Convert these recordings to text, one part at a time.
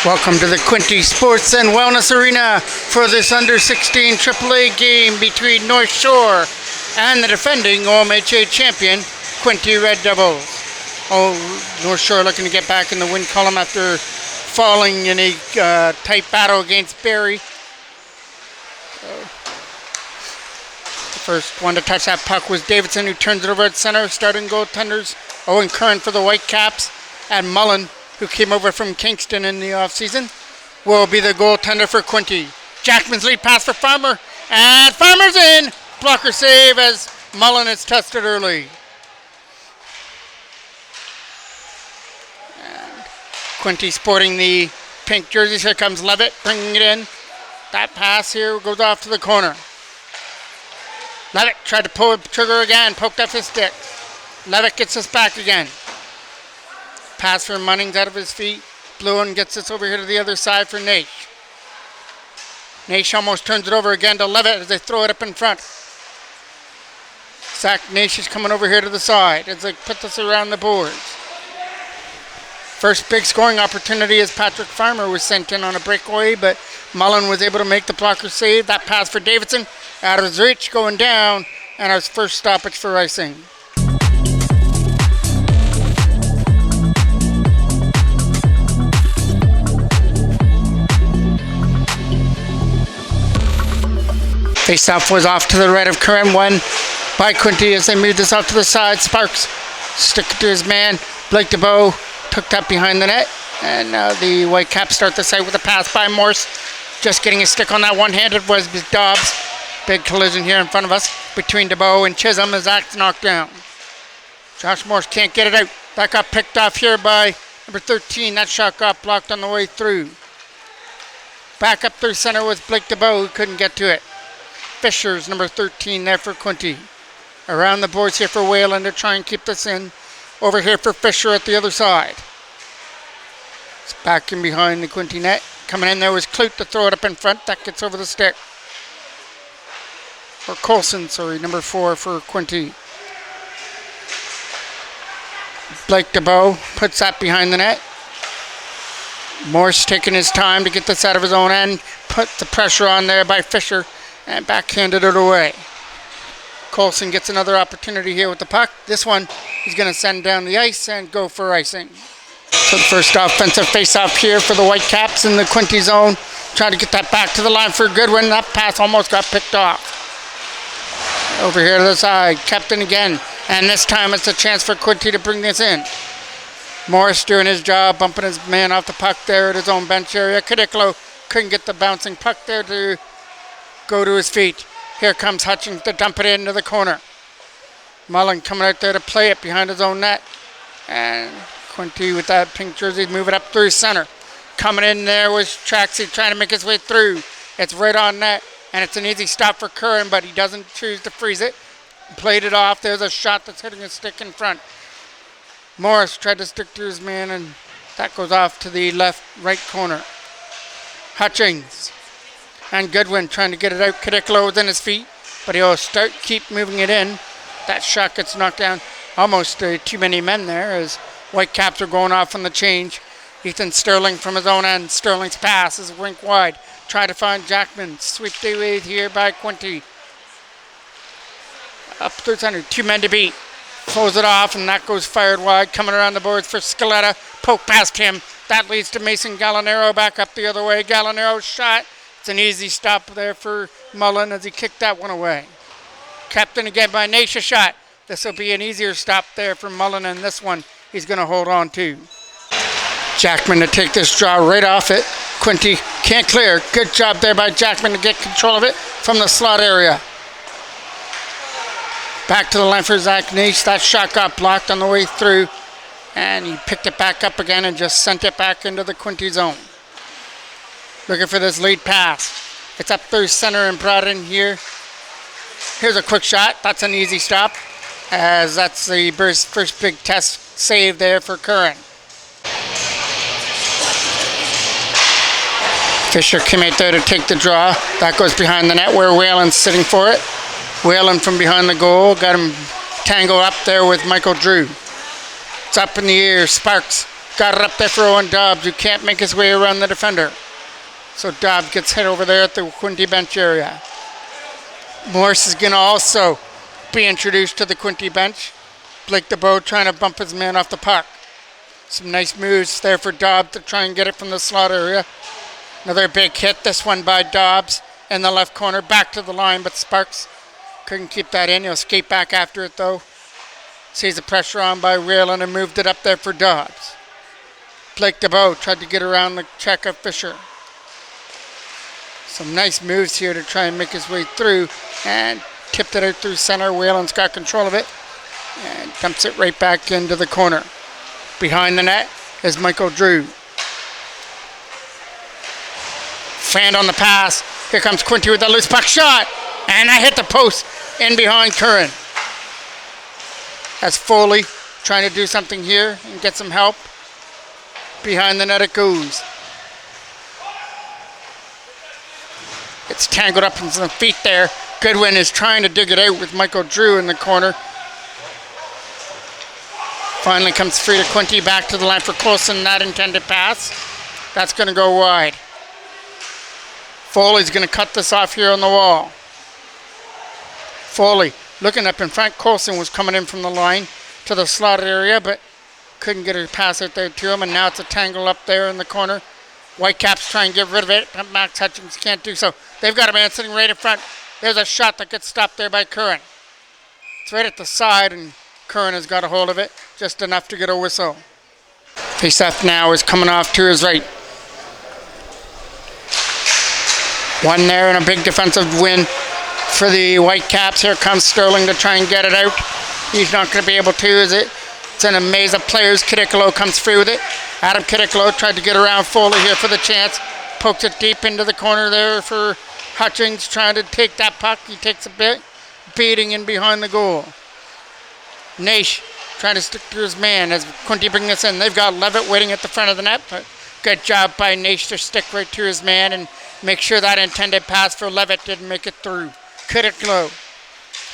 Welcome to the Quinte Sports and Wellness Arena for this under-16 AAA game between North Shore and the defending OMHA champion, Quinte Red Devils. North Shore looking to get back in the win column after falling in a tight battle against Barrie. The first one to touch that puck was Davidson, who turns it over at center. Starting goaltenders, Owen Curran for the Whitecaps, and Mullen, who came over from Kingston in the offseason, will be the goaltender for Quinte. Jackman's lead pass for Farmer, and Farmer's in! Blocker save as Mullen is tested early. And Quinte sporting the pink jerseys. Here comes Levitt bringing it in. That pass here goes off to the corner. Levitt tried to pull the trigger again, poked up his stick. Levitt gets us back again. Pass for Munnings out of his feet. Bluin gets this over here to the other side for Naish. Naish almost turns it over again to Levitt as they throw it up in front. Zach Naish is coming over here to the side as they put this around the boards. First big scoring opportunity as Patrick Farmer was sent in on a breakaway, but Mullen was able to make the blocker save. That pass for Davidson out of his reach, going down, and our first stoppage for icing. Face-off was off to the right of Curran, won by Quinte as they moved this off to the side. Sparks stick it to his man. Blake DeBow took that behind the net. And now the Whitecaps start the side with a pass by Morse. Just getting a stick on that one-handed was Dobbs. Big collision here in front of us between DeBow and Chisholm as that's knocked down. Josh Morse can't get it out. That got picked off here by number 13. That shot got blocked on the way through. Back up through center was Blake DeBow, who couldn't get to it. Fisher's number 13 there for Quinte. Around the boards here for Whalen to try and keep this in. Over here for Fisher at the other side. It's back in behind the Quinte net. Coming in there was Clute to throw it up in front. That gets over the stick. Or Colson, number 4 for Quinte. Blake DeBow puts that behind the net. Morse taking his time to get this out of his own end. Put the pressure on there by Fisher. And backhanded it away. Colson gets another opportunity here with the puck. This one he's going to send down the ice and go for icing. So the first offensive face-off here for the Whitecaps in the Quinte zone. Trying to get that back to the line for Goodwin. That pass almost got picked off. Over here to the side, Captain again. And this time it's a chance for Quinte to bring this in. Morris doing his job, bumping his man off the puck there at his own bench area. Cadiclo couldn't get the bouncing puck there to go to his feet. Here comes Hutchins to dump it into the corner. Mullen coming out there to play it behind his own net. And Quinte with that pink jersey move it up through center. Coming in there was Traxy trying to make his way through. It's right on net, and it's an easy stop for Curran, but he doesn't choose to freeze it. Played it off. There's a shot that's hitting a stick in front. Morris tried to stick to his man, and that goes off to the right corner. Hutchins and Goodwin trying to get it out. Cadiclo was in his feet, but he'll keep moving it in. That shot gets knocked down. Almost too many men there as Whitecaps are going off on the change. Ethan Sterling from his own end. Sterling's pass is rink wide. Try to find Jackman. Sweep away here by Quinte. Up through center. 2 men to beat. Close it off, and that goes fired wide. Coming around the boards for Scaletta. Poke past him. That leads to Mason Gallinaro back up the other way. Gallinaro's shot. It's an easy stop there for Mullen as he kicked that one away. Captain again by Naish shot. This will be an easier stop there for Mullen, and this one he's going to hold on to. Jackman to take this draw right off it. Quinte can't clear. Good job there by Jackman to get control of it from the slot area. Back to the line for Zach Naish. That shot got blocked on the way through, and he picked it back up again and just sent it back into the Quinte zone. Looking for this lead pass. It's up through center and brought in here. Here's a quick shot. That's an easy stop, as that's the first big test save there for Curran. Fisher came out there to take the draw. That goes behind the net where Whalen's sitting for it. Whalen from behind the goal. Got him tangled up there with Michael Drew. It's up in the air. Sparks Got it up there for Owen Dobbs, who can't make his way around the defender. So Dobbs gets hit over there at the Quinte bench area. Morse is going to also be introduced to the Quinte bench. Blake DeBow trying to bump his man off the puck. Some nice moves there for Dobbs to try and get it from the slot area. Another big hit, this one by Dobbs in the left corner, back to the line, but Sparks couldn't keep that in. He'll skate back after it though. Sees the pressure on by Whalen and moved it up there for Dobbs. Blake DeBow tried to get around the check of Fisher. Some nice moves here to try and make his way through and tipped it out through center. Whalen's got control of it and dumps it right back into the corner. Behind the net is Michael Drew. Fanned on the pass. Here comes Quinte with the loose puck shot. And I hit the post in behind Curran. As Foley trying to do something here and get some help. Behind the net it goes. It's tangled up in some feet there. Goodwin is trying to dig it out with Michael Drew in the corner. Finally comes free to Quinte, back to the line for Coulson. That intended pass. That's going to go wide. Foley's going to cut this off here on the wall. Foley looking up in front. Coulson was coming in from the line to the slot area, but couldn't get a pass out there to him, and now it's a tangle up there in the corner. Whitecaps try and get rid of it, but Max Hutchins can't do so. They've got a man sitting right in front. There's a shot that gets stopped there by Curran. It's right at the side, and Curran has got a hold of it, just enough to get a whistle. Faceoff now is coming off to his right. One there and a big defensive win for the Whitecaps. Here comes Sterling to try and get it out. He's not going to be able to, is it? It's in a maze of players. Kidikalo comes free with it. Adam Kidikalo tried to get around Foley here for the chance. Pokes it deep into the corner there for Hutchins, trying to take that puck. He takes a bit beating in behind the goal. Naish trying to stick to his man as Quinte brings this in. They've got Levitt waiting at the front of the net. But good job by Naish to stick right to his man and make sure that intended pass for Levitt didn't make it through. Kidikalo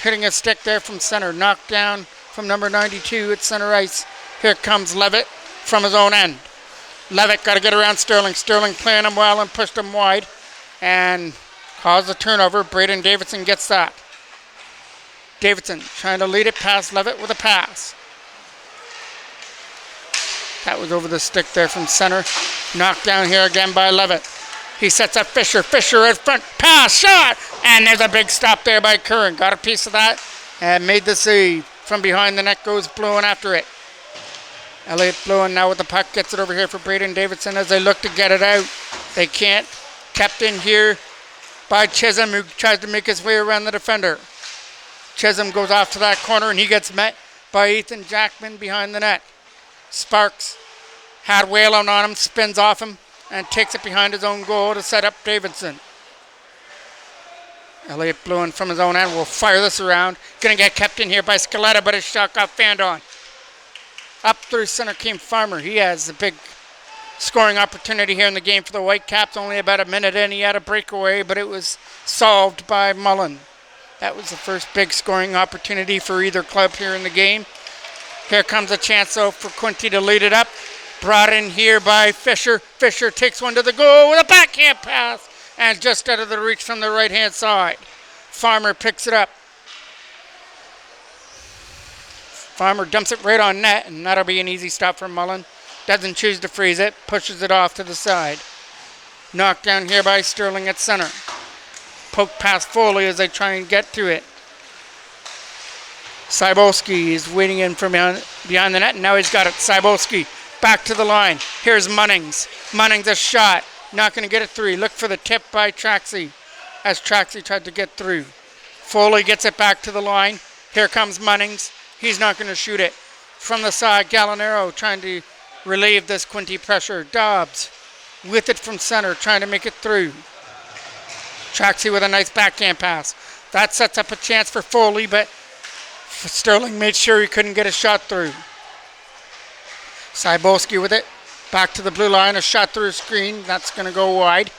hitting a stick there from center. Knocked down from number 92 at center ice. Here comes Levitt from his own end. Levitt got to get around Sterling. Sterling playing him well and pushed him wide and caused a turnover. Braden Davidson gets that. Davidson trying to lead it past Levitt with a pass. That was over the stick there from center. Knocked down here again by Levitt. He sets up Fisher. Fisher in front. Pass. Shot. And there's a big stop there by Curran. Got a piece of that and made the save. From behind the net goes Bluin after it. Elliot Bluin now with the puck. Gets it over here for Braden Davidson as they look to get it out. They can't. Kept in here by Chisholm, who tries to make his way around the defender. Chisholm goes off to that corner and he gets met by Ethan Jackman behind the net. Sparks had Whalen on him, spins off him, and takes it behind his own goal to set up Davidson. Elliot Bluin from his own end will fire this around. Going to get kept in here by Scaletta, but his shot got fanned on. Up through center came Farmer. He has a big scoring opportunity here in the game for the Whitecaps. Only about a minute in, he had a breakaway, but it was solved by Mullen. That was the first big scoring opportunity for either club here in the game. Here comes a chance, though, for Quinte to lead it up. Brought in here by Fisher. Fisher takes one to the goal with a backhand pass. And just out of the reach from the right-hand side. Farmer picks it up. Farmer dumps it right on net, and that'll be an easy stop for Mullen. Doesn't choose to freeze it. Pushes it off to the side. Knocked down here by Sterling at center. Poke past Foley as they try and get to it. Cybulski is waiting in from behind the net, and now he's got it. Cybulski back to the line. Here's Munnings. Munnings a shot. Not going to get it through. Look for the tip by Traxey as Traxey tried to get through. Foley gets it back to the line. Here comes Munnings. He's not going to shoot it. From the side, Gallinaro trying to relieve this Quinte pressure. Dobbs with it from center, trying to make it through. Traxey with a nice backhand pass. That sets up a chance for Foley, but Sterling made sure he couldn't get a shot through. Cybulski with it. Back to the blue line, a shot through a screen. That's going to go wide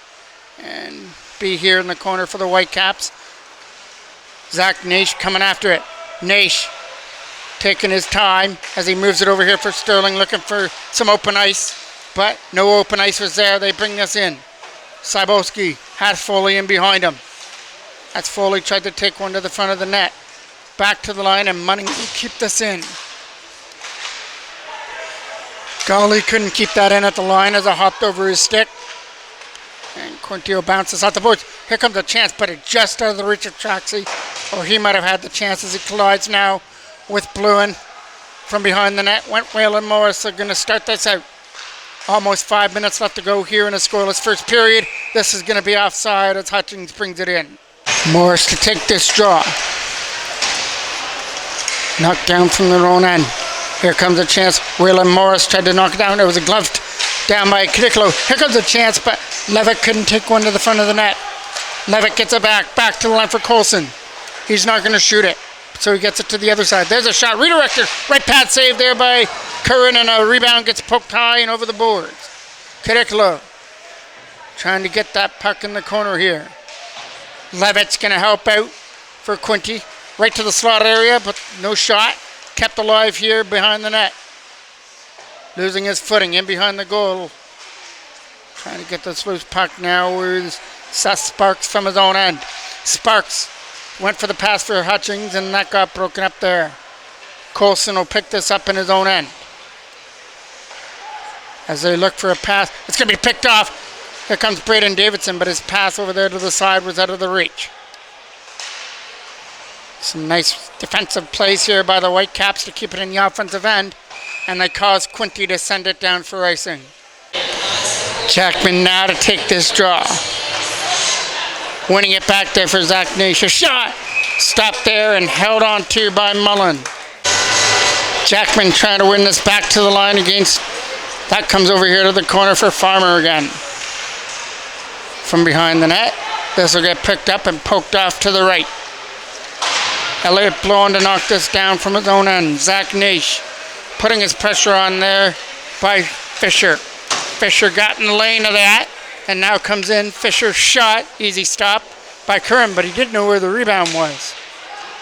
and be here in the corner for the Whitecaps. Zach Naish coming after it. Naish taking his time as he moves it over here for Sterling, looking for some open ice. But no open ice was there. They bring this in. Cybulski has Foley in behind him. As Foley tried to take one to the front of the net. Back to the line, and Munning will keep this in. Golly couldn't keep that in at the line as it hopped over his stick. And Quinte bounces out the boards. Here comes a chance, but it just out of the reach of Traxy. Or he might have had the chance as he collides now with Bluin from behind the net. Whalen Morris are going to start this out. Almost 5 minutes left to go here in a scoreless first period. This is going to be offside as Hutchings brings it in. Morris to take this draw. Knocked down from their own end. Here comes a chance. Whalen Morris tried to knock it down. It was a gloved down by Cadicolo. Here comes a chance, but Levitt couldn't take one to the front of the net. Levitt gets it back to the line for Colson. He's not going to shoot it, so he gets it to the other side. There's a shot, redirected. Right pad save there by Curran, and a rebound gets poked high and over the boards. Cadicolo trying to get that puck in the corner here. Levitt's going to help out for Quinte. Right to the slot area, but no shot. Kept alive here behind the net. Losing his footing in behind the goal. Trying to get this loose puck now with Seth Sparks from his own end. Sparks went for the pass for Hutchings, and that got broken up there. Colson will pick this up in his own end. As they look for a pass, it's going to be picked off. Here comes Braden Davidson, but his pass over there to the side was out of the reach. Some nice defensive plays here by the Whitecaps to keep it in the offensive end, and they cause Quinte to send it down for icing. Jackman now to take this draw. Winning it back there for Zach Nash. A shot! Stopped there and held on to by Mullen. Jackman trying to win this back to the line against... That comes over here to the corner for Farmer again. From behind the net. This will get picked up and poked off to the right. Elliott blowing to knock this down from his own end. Zach Nash putting his pressure on there by Fisher. Fisher got in the lane of that, and now comes in. Fisher shot, easy stop by Curran, but he didn't know where the rebound was.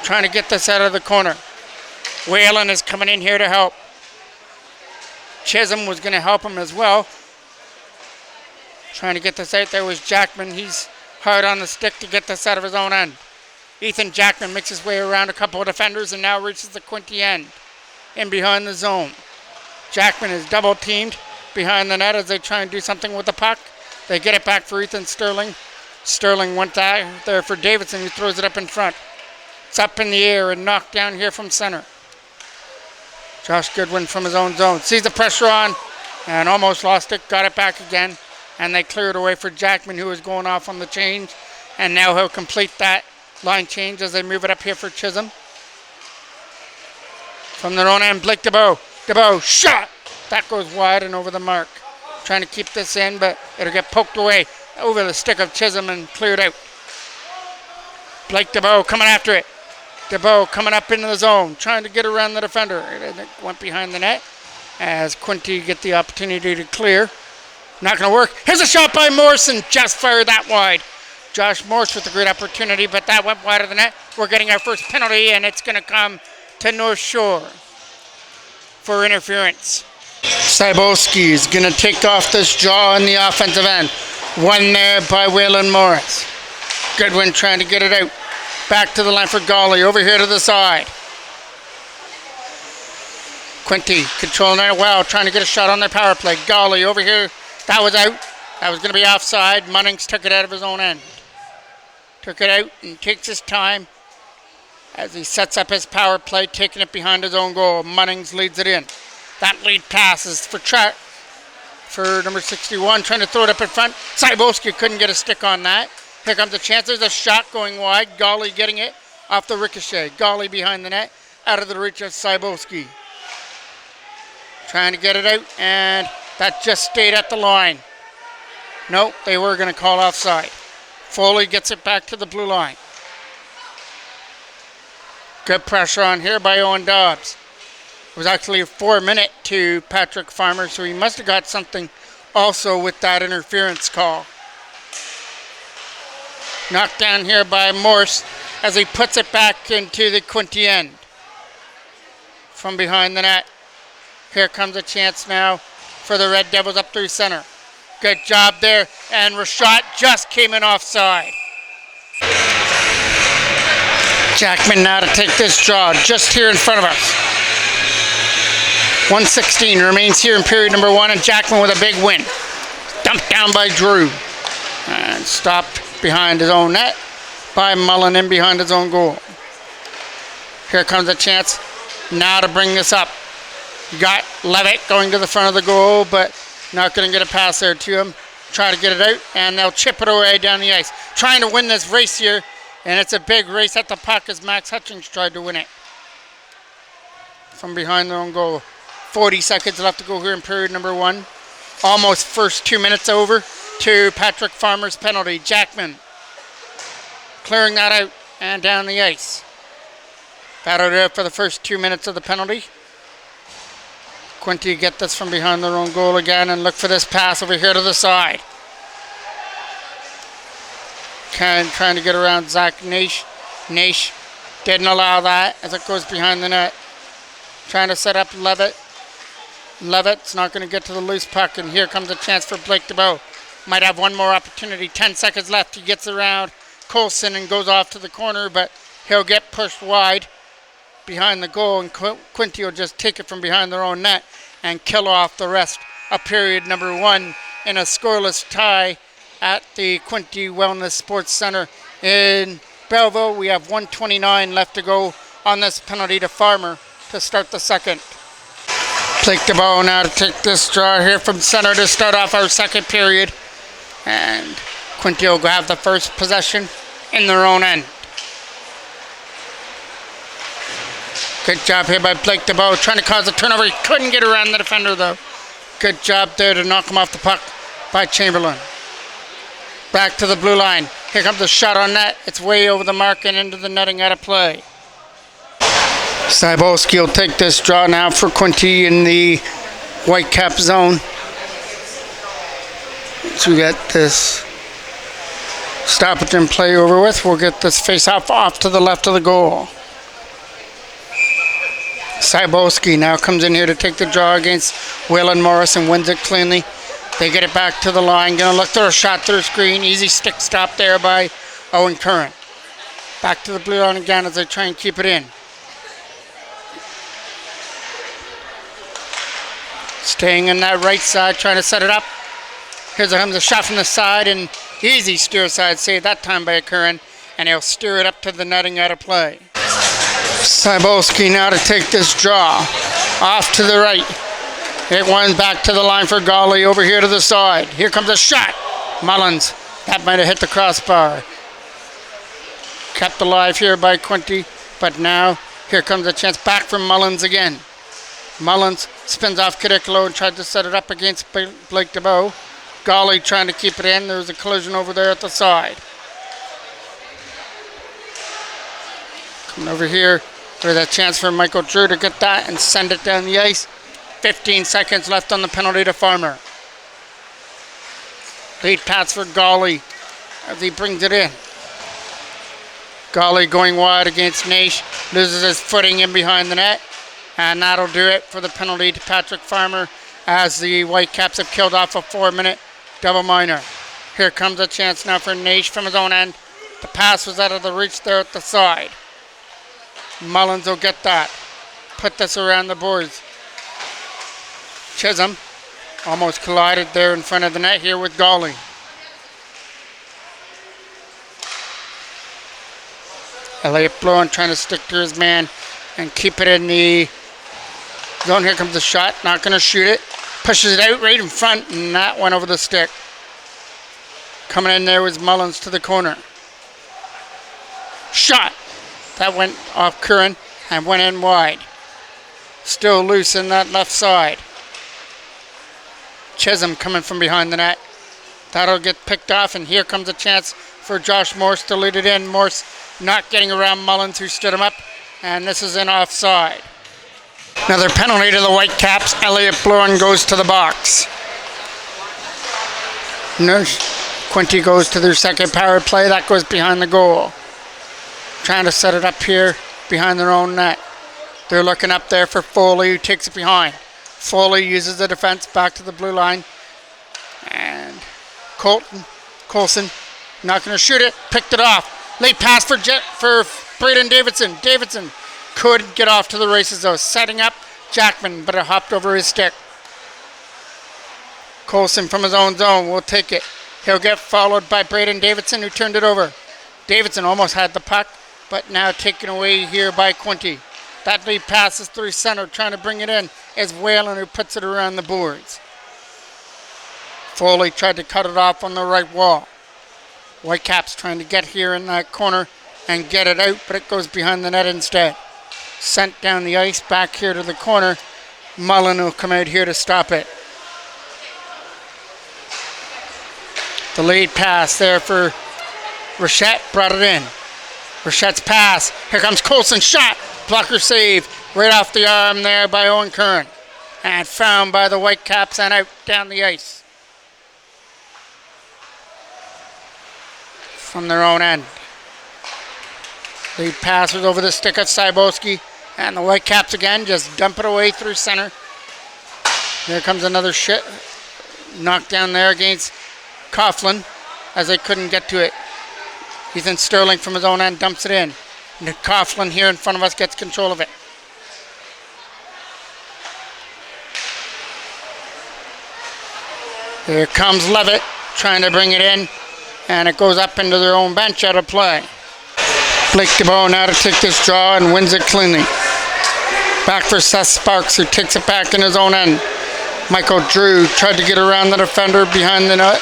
Trying to get this out of the corner. Whalen is coming in here to help. Chisholm was going to help him as well. Trying to get this out. There was Jackman. He's hard on the stick to get this out of his own end. Ethan Jackman makes his way around a couple of defenders and now reaches the Quinte end. In behind the zone. Jackman is double teamed behind the net as they try and do something with the puck. They get it back for Ethan Sterling. Sterling went there for Davidson, who throws it up in front. It's up in the air and knocked down here from center. Josh Goodwin from his own zone. Sees the pressure on and almost lost it. Got it back again. And they clear it away for Jackman, who was going off on the change. And now he'll complete that line change as they move it up here for Chisholm. From their own end, Blake DeBow. DeBow, shot! That goes wide and over the mark. Trying to keep this in, but it'll get poked away over the stick of Chisholm and cleared out. Blake DeBow coming after it. DeBow coming up into the zone, trying to get around the defender. It went behind the net as Quinte get the opportunity to clear. Not going to work. Here's a shot by Morrison. Just fired that wide. Josh Morse with a great opportunity, but that went wide of the net. We're getting our first penalty, and it's going to come to North Shore for interference. Cybulski is going to take off this draw in the offensive end. One there by Whalen Morris. Goodwin trying to get it out. Back to the line for Golly. Over here to the side. Quinte controlling it well, trying to get a shot on their power play. Golly over here. That was out. That was going to be offside. Munnings took it out of his own end. Took it out and takes his time as he sets up his power play, taking it behind his own goal. Munnings leads it in. That lead passes for number 61, trying to throw it up in front. Cybulski couldn't get a stick on that. Here comes a chance. There's a shot going wide. Golly getting it off the ricochet. Golly behind the net, out of the reach of Cybulski. Trying to get it out, and that just stayed at the line. Nope, they were going to call offside. Foley gets it back to the blue line. Good pressure on here by Owen Dobbs. It was actually a 4-minute to Patrick Farmer, so he must have got something also with that interference call. Knocked down here by Morse as he puts it back into the Quinte end. from behind the net. Here comes a chance now for the Red Devils up through center. Good job there, and Rashad just came in offside. Jackman now to take this draw just here in front of us. 1:16 remains here in period number 1, and Jackman with a big win. Dumped down by Drew and stopped behind his own net by Mullen in behind his own goal. Here comes a chance now to bring this up. You got Levitt going to the front of the goal, but not going to get a pass there to him. Try to get it out, and they'll chip it away down the ice. Trying to win this race here, and it's a big race at the puck as Max Hutchings tried to win it. From behind their own goal. 40 seconds left to go here in period number 1. Almost first 2 minutes over to Patrick Farmer's penalty. Jackman clearing that out and down the ice. Battled it out for the first 2 minutes of the penalty. Quinte get this from behind their own goal again and look for this pass over here to the side. Trying to get around Zach Naish. Naish didn't allow that as it goes behind the net. Trying to set up Levitt. Levitt's not going to get to the loose puck, and here comes a chance for Blake DeBow. Might have one more opportunity. 10 seconds left. He gets around Colson and goes off to the corner, but he'll get pushed wide behind the goal, and Quinte will just take it from behind their own net and kill off the rest of period number 1 in a scoreless tie at the Quinte Wellness Sports Center in Belleville. We have 1:29 left to go on this penalty to Farmer to start the second. Blake DeBow now to take this draw here from center to start off our second period. And Quinte will have the first possession in their own end. Good job here by Blake DeBow, trying to cause a turnover. He couldn't get around the defender though. Good job there to knock him off the puck by Chamberlain. Back to the blue line. Here comes a shot on net. It's way over the mark and into the netting out of play. Cybulski will take this draw now for Quinte in the Whitecap zone. So we get this stoppage and play over with. We'll get this face-off off to the left of the goal. Cybulski now comes in here to take the draw against Waylon Morris and wins it cleanly. They get it back to the line. Gonna look through a shot through the screen. Easy stick stop there by Owen Curran. Back to the blue line again as they try and keep it in. Staying in that right side, trying to set it up. Here's a shot from the side, and easy steer side save that time by Curran, and he'll steer it up to the netting out of play. Cybulski now to take this draw. Off to the right. It winds back to the line for Golly over here to the side. Here comes a shot. Mullins. That might have hit the crossbar. Kept alive here by Quinte, but now here comes a chance back from Mullins again. Mullins spins off Cadicolo and tried to set it up against Blake DeBow. Golly trying to keep it in. There's a collision over there at the side. Coming over here. There's a chance for Michael Drew to get that and send it down the ice. 15 seconds left on the penalty to Farmer. Lead pass for Golly as he brings it in. Golly going wide against Naish. Loses his footing in behind the net. And that'll do it for the penalty to Patrick Farmer as the Whitecaps have killed off a 4-minute double minor. Here comes a chance now for Naish from his own end. The pass was out of the reach there at the side. Mullins will get that. Put this around the boards. Chisholm almost collided there in front of the net here with Golly. Elliot Blowen trying to stick to his man and keep it in the zone. Here comes the shot. Not going to shoot it. Pushes it out right in front, and that went over the stick. Coming in there was Mullins to the corner. Shot. That went off Curran and went in wide. Still loose in that left side. Chisholm coming from behind the net. That'll get picked off, and here comes a chance for Josh Morse to lead it in. Morse not getting around Mullins, who stood him up, and this is in offside. Another penalty to the Whitecaps. Elliot Blowen goes to the box. Quinte goes to their second power play. That goes behind the goal. Trying to set it up here behind their own net. They're looking up there for Foley, who takes it behind. Foley uses the defense back to the blue line. And Colson, not going to shoot it, picked it off. Late pass for Braden Davidson. Davidson couldn't get off to the races though. Setting up Jackman, but it hopped over his stick. Colson from his own zone will take it. He'll get followed by Braden Davidson, who turned it over. Davidson almost had the puck, but now taken away here by Quinte. That lead passes through center, trying to bring it in, is Whalen, who puts it around the boards. Foley tried to cut it off on the right wall. Whitecaps trying to get here in that corner and get it out, but it goes behind the net instead. Sent down the ice, back here to the corner. Mullen will come out here to stop it. The lead pass there for Rochette, brought it in. Rochette's pass, here comes Colson's shot. Blocker save, right off the arm there by Owen Curran. And found by the Whitecaps and out down the ice. From their own end. Lead passes over the stick of Cybulski, and the Whitecaps again just dump it away through center. There comes another knockdown there against Coughlin as they couldn't get to it. Ethan Sterling from his own end dumps it in. And Coughlin here in front of us gets control of it. Here comes Levitt trying to bring it in, and it goes up into their own bench out of play. Blake DeBow now to take this draw and wins it cleanly. Back for Seth Sparks, who takes it back in his own end. Michael Drew tried to get around the defender behind the net.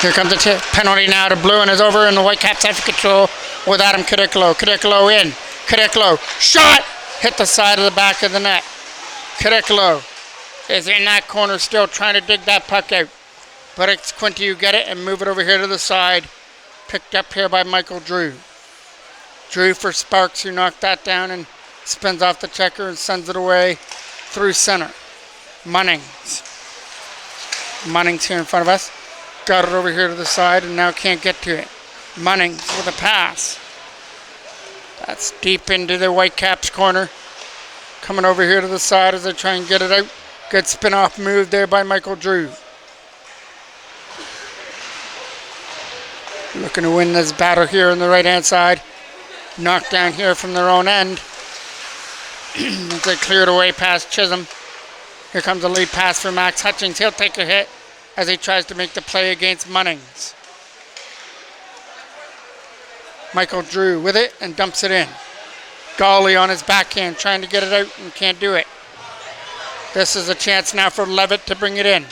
Here comes the penalty now to Blue, and is over, and the Whitecaps have control with Adam Kadiklo. Kadiklo in. Kadiklo shot! Hit the side of the back of the net. Kadiklo is in that corner still trying to dig that puck out. But it's Quinte who get it and move it over here to the side. Picked up here by Michael Drew. Drew for Sparks, who knocked that down and spins off the checker and sends it away through center. Munnings here in front of us. Got it over here to the side and now can't get to it. Munnings with a pass. That's deep into the Whitecaps corner. Coming over here to the side as they try and get it out. Good spin-off move there by Michael Drew. Looking to win this battle here on the right-hand side. Knocked down here from their own end. As they cleared away past Chisholm. Here comes a lead pass for Max Hutchings. He'll take a hit as he tries to make the play against Munnings. Michael Drew with it and dumps it in. Gawley on his backhand trying to get it out and can't do it. This is a chance now for Levitt to bring it in.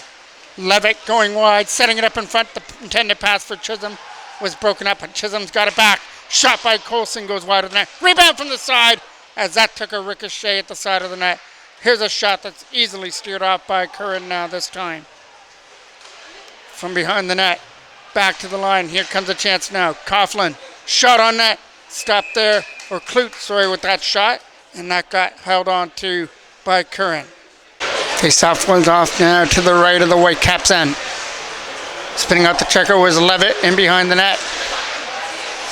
Levitt going wide, setting it up in front. The intended pass for Chisholm was broken up, but Chisholm's got it back. Shot by Colson goes wide of the net. Rebound from the side as that took a ricochet at the side of the net. Here's a shot that's easily steered off by Curran now this time. From behind the net, back to the line. Here comes a chance now. Coughlin, shot on net. Stopped there, or Clute, with that shot. And that got held on to by Curran. Face-off one's off now to the right of the Whitecaps end. Spinning out the checker was Levitt in behind the net.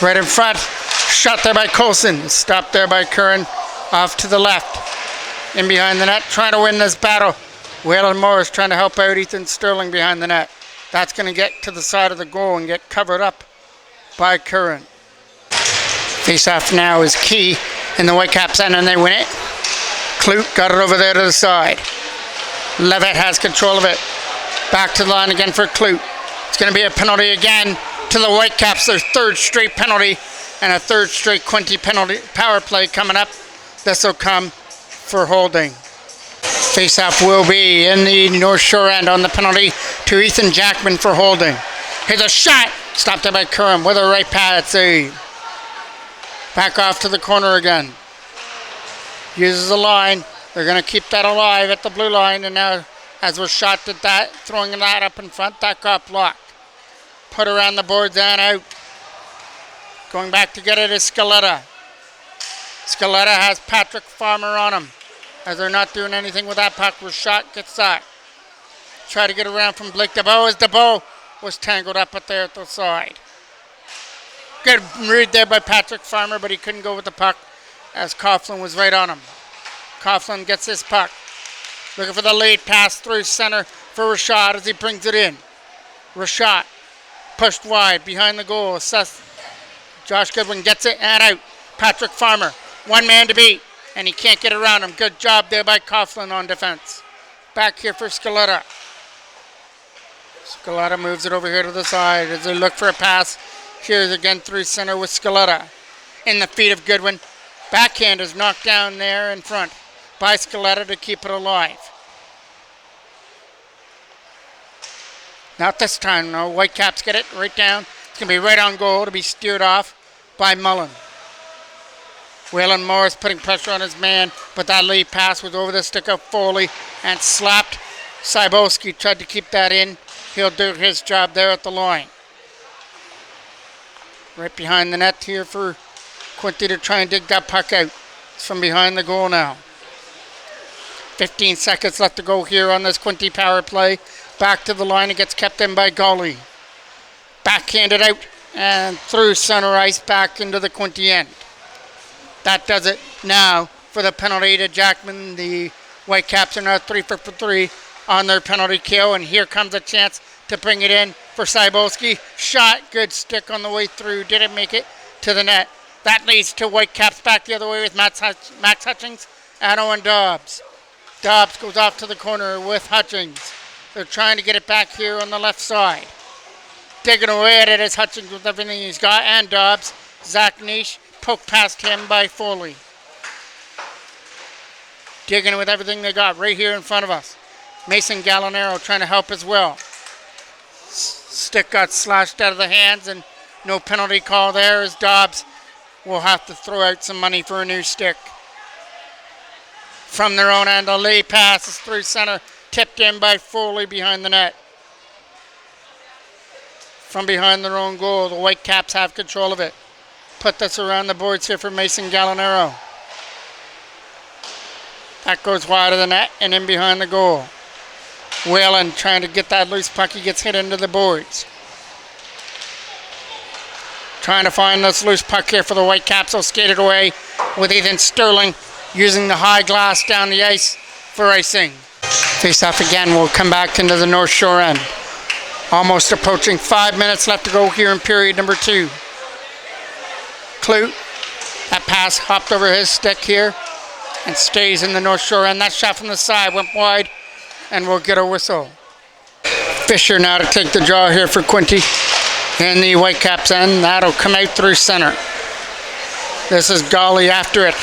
Right in front. Shot there by Colson. Stopped there by Curran. Off to the left. In behind the net. Trying to win this battle. Waylon Morris trying to help out Ethan Sterling behind the net. That's going to get to the side of the goal and get covered up by Curran. Face-off now is key in the Whitecaps end and they win it. Clute got it over there to the side. Levitt has control of it. Back to the line again for Clute. It's going to be a penalty again to the Whitecaps. Their third straight penalty and a third straight Quinte penalty power play coming up. This will come for holding. Face-off will be in the North Shore end on the penalty to Ethan Jackman for holding. Here's a shot. Stopped there by Curran with a right pad save. Back off to the corner again. Uses the line. They're going to keep that alive at the blue line. And now, as was shot at that, throwing that up in front, that got blocked. Put around the boards and out. Going back to get it is Scaletta. Scaletta has Patrick Farmer on him. As they're not doing anything with that puck. Rashot gets that. Try to get around from Blake DeBow as DeBow was tangled up at there at the side. Good read there by Patrick Farmer, but he couldn't go with the puck. as Coughlin was right on him. Coughlin gets his puck. Looking for the lead pass through center for Rashad as he brings it in. Rashad pushed wide behind the goal. Josh Goodwin gets it and out. Patrick Farmer, one man to beat, and he can't get around him. Good job there by Coughlin on defense. Back here for Scaletta. Scaletta moves it over here to the side as they look for a pass. Here's again through center with Scaletta. In the feet of Goodwin. Backhand is knocked down there in front by Scaletta to keep it alive. Not this time, no. Whitecaps get it right down. It's going to be right on goal to be steered off by Mullen. Waylon Morris putting pressure on his man, but that lead pass was over the stick of Foley and slapped. Cybulski tried to keep that in. He'll do his job there at the line. Right behind the net here for Quinte to try and dig that puck out. It's from behind the goal now. 15 seconds left to go here on this Quinte power play. Back to the line. It gets kept in by Golly. Backhanded out and through center ice back into the Quinte end. That does it now for the penalty to Jackman. The Whitecaps are now 3 for 3 on their penalty kill. And here comes a chance to bring it in for Cybulski. Shot. Good stick on the way through. Didn't make it to the net. That leads to Whitecaps back the other way with Max Hutchings and Owen Dobbs. Dobbs goes off to the corner with Hutchings. They're trying to get it back here on the left side. Digging away at it as Hutchings with everything he's got. And Dobbs. Zach Nish poked past him by Foley. Digging with everything they got right here in front of us. Mason Gallinaro trying to help as well. Stick got slashed out of the hands and no penalty call there as Dobbs will have to throw out some money for a new stick. From their own end, a lay pass is through center, tipped in by Foley behind the net. From behind their own goal, the Whitecaps have control of it. Put this around the boards here for Mason Gallinaro. That goes wide of the net and in behind the goal. Whalen trying to get that loose puck. He gets hit into the boards. Trying to find this loose puck here for the Whitecaps. They'll skate it away with Ethan Sterling using the high glass down the ice for icing. Face off again. We'll come back into the North Shore end. Almost approaching 5 minutes left to go here in period number 2. Clute. That pass hopped over his stick here and stays in the North Shore end. That shot from the side went wide and we'll get a whistle. Fisher now to take the draw here for Quinte in the Whitecaps end. That'll come out through center. This is Golly after it.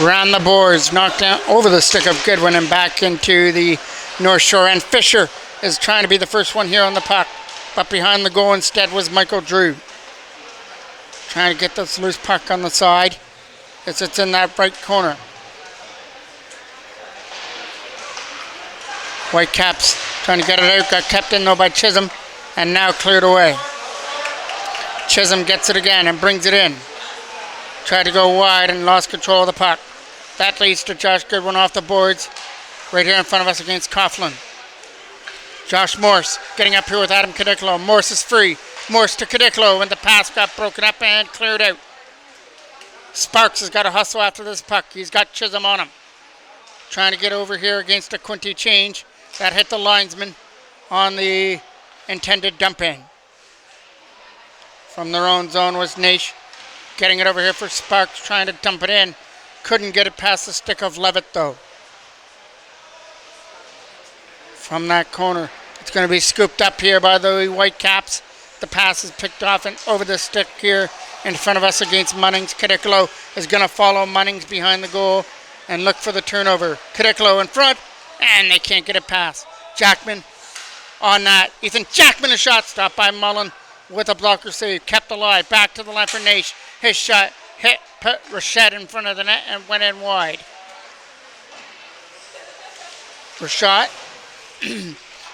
Round the boards, knocked down over the stick of Goodwin and back into the North Shore end. Fisher is trying to be the first one here on the puck, but behind the goal instead was Michael Drew. Trying to get this loose puck on the side as it's in that right corner. Whitecaps trying to get it out, got kept in though by Chisholm and now cleared away. Chisholm gets it again and brings it in. Tried to go wide and lost control of the puck. That leads to Josh Goodwin off the boards right here in front of us against Coughlin. Josh Morse getting up here with Adam Cadicolo. Morse is free. Morse to Cadicolo and the pass got broken up and cleared out. Sparks has got to hustle after this puck. He's got Chisholm on him. Trying to get over here against a Quinte change. That hit the linesman on the intended dump in. From their own zone was Nash. Getting it over here for Sparks, trying to dump it in. Couldn't get it past the stick of Levitt though. From that corner, it's going to be scooped up here by the Whitecaps. The pass is picked off and over the stick here in front of us against Munnings. Cadicolo is going to follow Munnings behind the goal and look for the turnover. Cadicolo in front, and they can't get it past. Jackman on that. Ethan Jackman, a shot stopped by Mullen with a blocker save. Kept alive. Back to the line for Nash. His shot hit, put Rashad in front of the net and went in wide. Rashad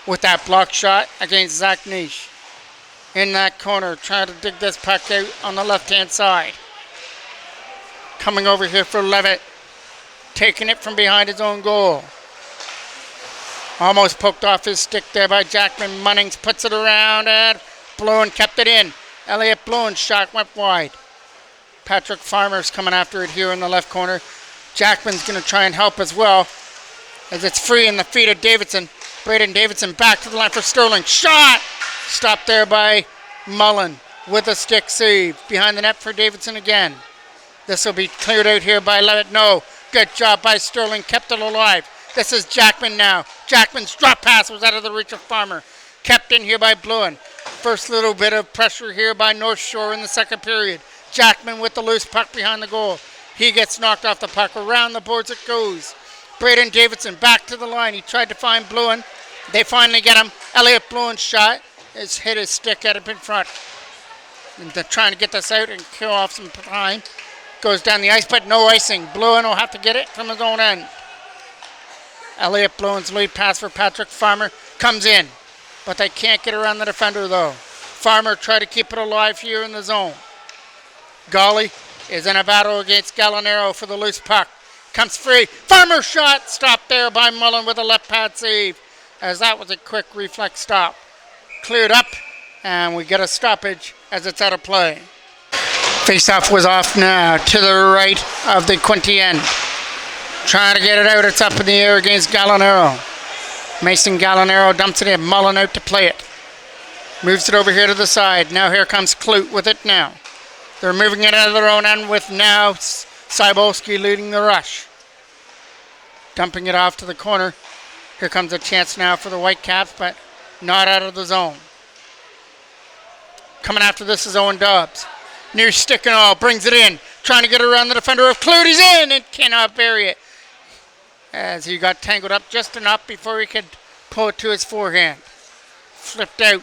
with that block shot against Zach Nish. In that corner, trying to dig this puck out on the left-hand side. Coming over here for Levitt. Taking it from behind his own goal. Almost poked off his stick there by Jackman. Munnings puts it around and Bloin kept it in. Elliot Bloin's shot went wide. Patrick Farmer's coming after it here in the left corner. Jackman's going to try and help as well, as it's free in the feet of Davidson. Braden Davidson back to the line for Sterling. Shot! Stopped there by Mullen with a stick save. Behind the net for Davidson again. This will be cleared out here by Levitt. No. Good job by Sterling. Kept it alive. This is Jackman now. Jackman's drop pass was out of the reach of Farmer. Kept in here by Bluin. First little bit of pressure here by North Shore in the second period. Jackman with the loose puck behind the goal. He gets knocked off the puck. Around the boards it goes. Braden Davidson back to the line. He tried to find Bluin. They finally get him. Elliot Bluin's shot has hit his stick at up in front. And they're trying to get this out and kill off some time. Goes down the ice, but no icing. Bluin will have to get it from his own end. Elliot Bluin's lead pass for Patrick Farmer comes in, but they can't get around the defender though. Farmer tried to keep it alive here in the zone. Golly is in a battle against Gallinaro for the loose puck. Comes free. Farmer shot stopped there by Mullen with a left pad save, as that was a quick reflex stop. Cleared up, and we get a stoppage as it's out of play. Face-off was off now to the right of the Quinte end. Trying to get it out. It's up in the air against Gallinaro. Mason Gallinaro dumps it in. Mullen out to play it. Moves it over here to the side. Now here comes Clute with it now. They're moving it out of their own end with now Cybulski leading the rush. Dumping it off to the corner. Here comes a chance now for the Whitecaps, but not out of the zone. Coming after this is Owen Dobbs. Near stick and all, brings it in. Trying to get around the defender of Clute. He's in and cannot bury it, as he got tangled up just enough before he could pull it to his forehand. Flipped out.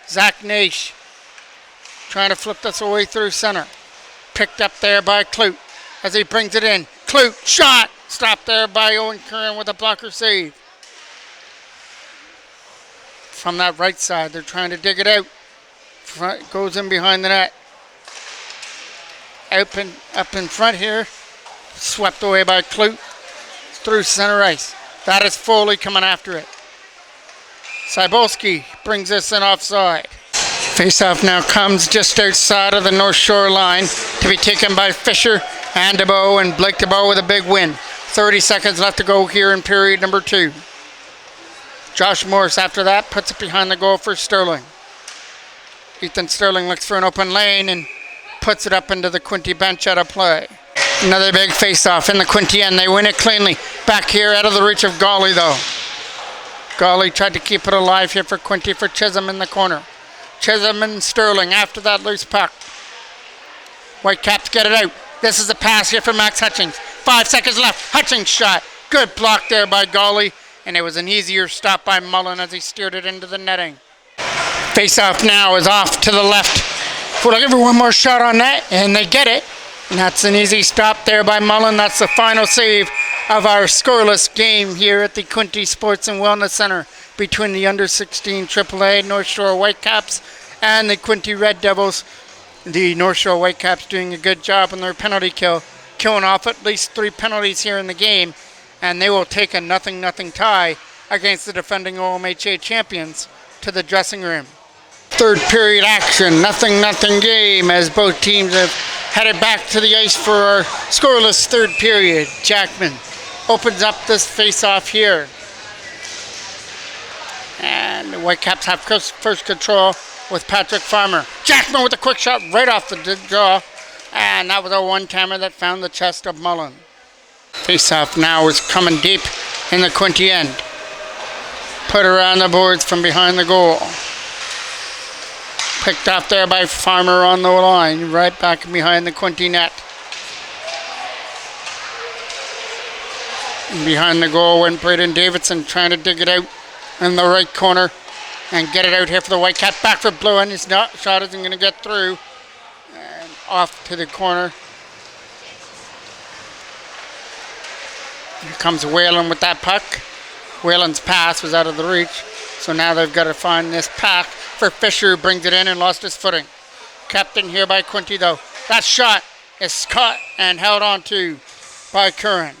Zach Nash trying to flip this away through center. Picked up there by Clute as he brings it in. Clute shot. Stopped there by Owen Curran with a blocker save. From that right side, they're trying to dig it out. Front, goes in behind the net. Up in front here. Swept away by Clute. Through center ice. That is Foley coming after it. Cybulski brings this in offside. Face-off now comes just outside of the North Shore line to be taken by Fisher and DeBow, and Blake DeBow with a big win. 30 seconds left to go here in period number 2. Josh Morris after that puts it behind the goal for Sterling. Ethan Sterling looks for an open lane and puts it up into the Quinte bench out of play. Another big face-off in the Quinte end. They win it cleanly. Back here out of the reach of Golly though. Golly tried to keep it alive here for Quinte for Chisholm in the corner. Chisholm and Sterling after that loose puck. Whitecaps get it out. This is a pass here for Max Hutchings. 5 seconds left. Hutchings shot. Good block there by Golly. And it was an easier stop by Mullen as he steered it into the netting. Face-off now is off to the left. We're looking for one more shot on that, and they get it. And that's an easy stop there by Mullen. That's the final save of our scoreless game here at the Quinte Sports and Wellness Center between the under-16 AAA North Shore Whitecaps and the Quinte Red Devils. The North Shore Whitecaps doing a good job on their penalty kill, killing off at least 3 penalties here in the game, and they will take a 0-0 tie against the defending OMHA champions to the dressing room. Third period action, 0-0 game as both teams have headed back to the ice for our scoreless third period. Jackman opens up this face-off here. And the Whitecaps have first control with Patrick Farmer. Jackman with a quick shot right off the draw. And that was a one-timer that found the chest of Mullen. Face-off now is coming deep in the Quinte end. Put around the boards from behind the goal. Picked up there by Farmer on the line, right back behind the Quinte net. And behind the goal went Braden Davidson trying to dig it out in the right corner and get it out here for the Whitecaps. Back for Blue, and his shot isn't going to get through. And off to the corner. Here comes Whalen with that puck. Whalen's pass was out of the reach. So now they've got to find this pack for Fisher, who brings it in and lost his footing. Kept in here by Quinte though. That shot is caught and held on to by Curran.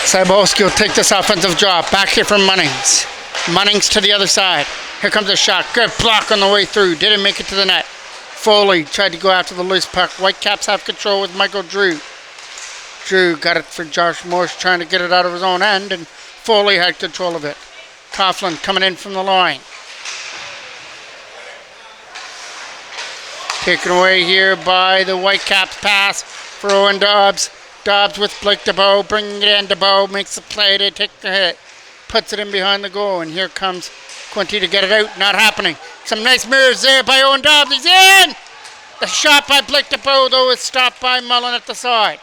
Cybulski will take this offensive draw. Back here from Munnings. Munnings to the other side. Here comes a shot. Good block on the way through. Didn't make it to the net. Foley tried to go after the loose puck. Whitecaps have control with Michael Drew. Drew got it for Josh Morse, trying to get it out of his own end, and Foley had control of it. Coughlin coming in from the line. Taken away here by the Whitecaps pass for Owen Dobbs. Dobbs with Blake DeBow, bringing it in. DeBow makes the play to take the hit. Puts it in behind the goal, and here comes Quinte to get it out. Not happening. Some nice moves there by Owen Dobbs. He's in! The shot by Blake DeBow, though, is stopped by Mullen at the side.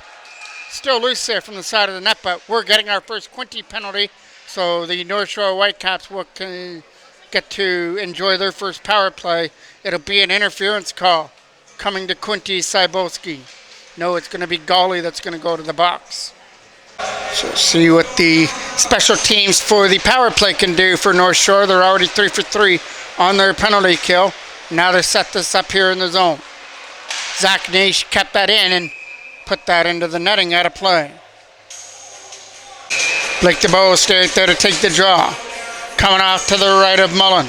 Still loose there from the side of the net, but we're getting our first Quinte penalty, so the North Shore Whitecaps will get to enjoy their first power play. It'll be an interference call coming to Quinte Cybulski. No, it's going to be Gawley that's going to go to the box. So see what the special teams for the power play can do for North Shore. They're already 3 for 3 on their penalty kill. Now they set this up here in the zone. Zach Nish kept that in and put that into the netting out of play. Blake DeBow stayed there to take the draw. Coming off to the right of Mullen.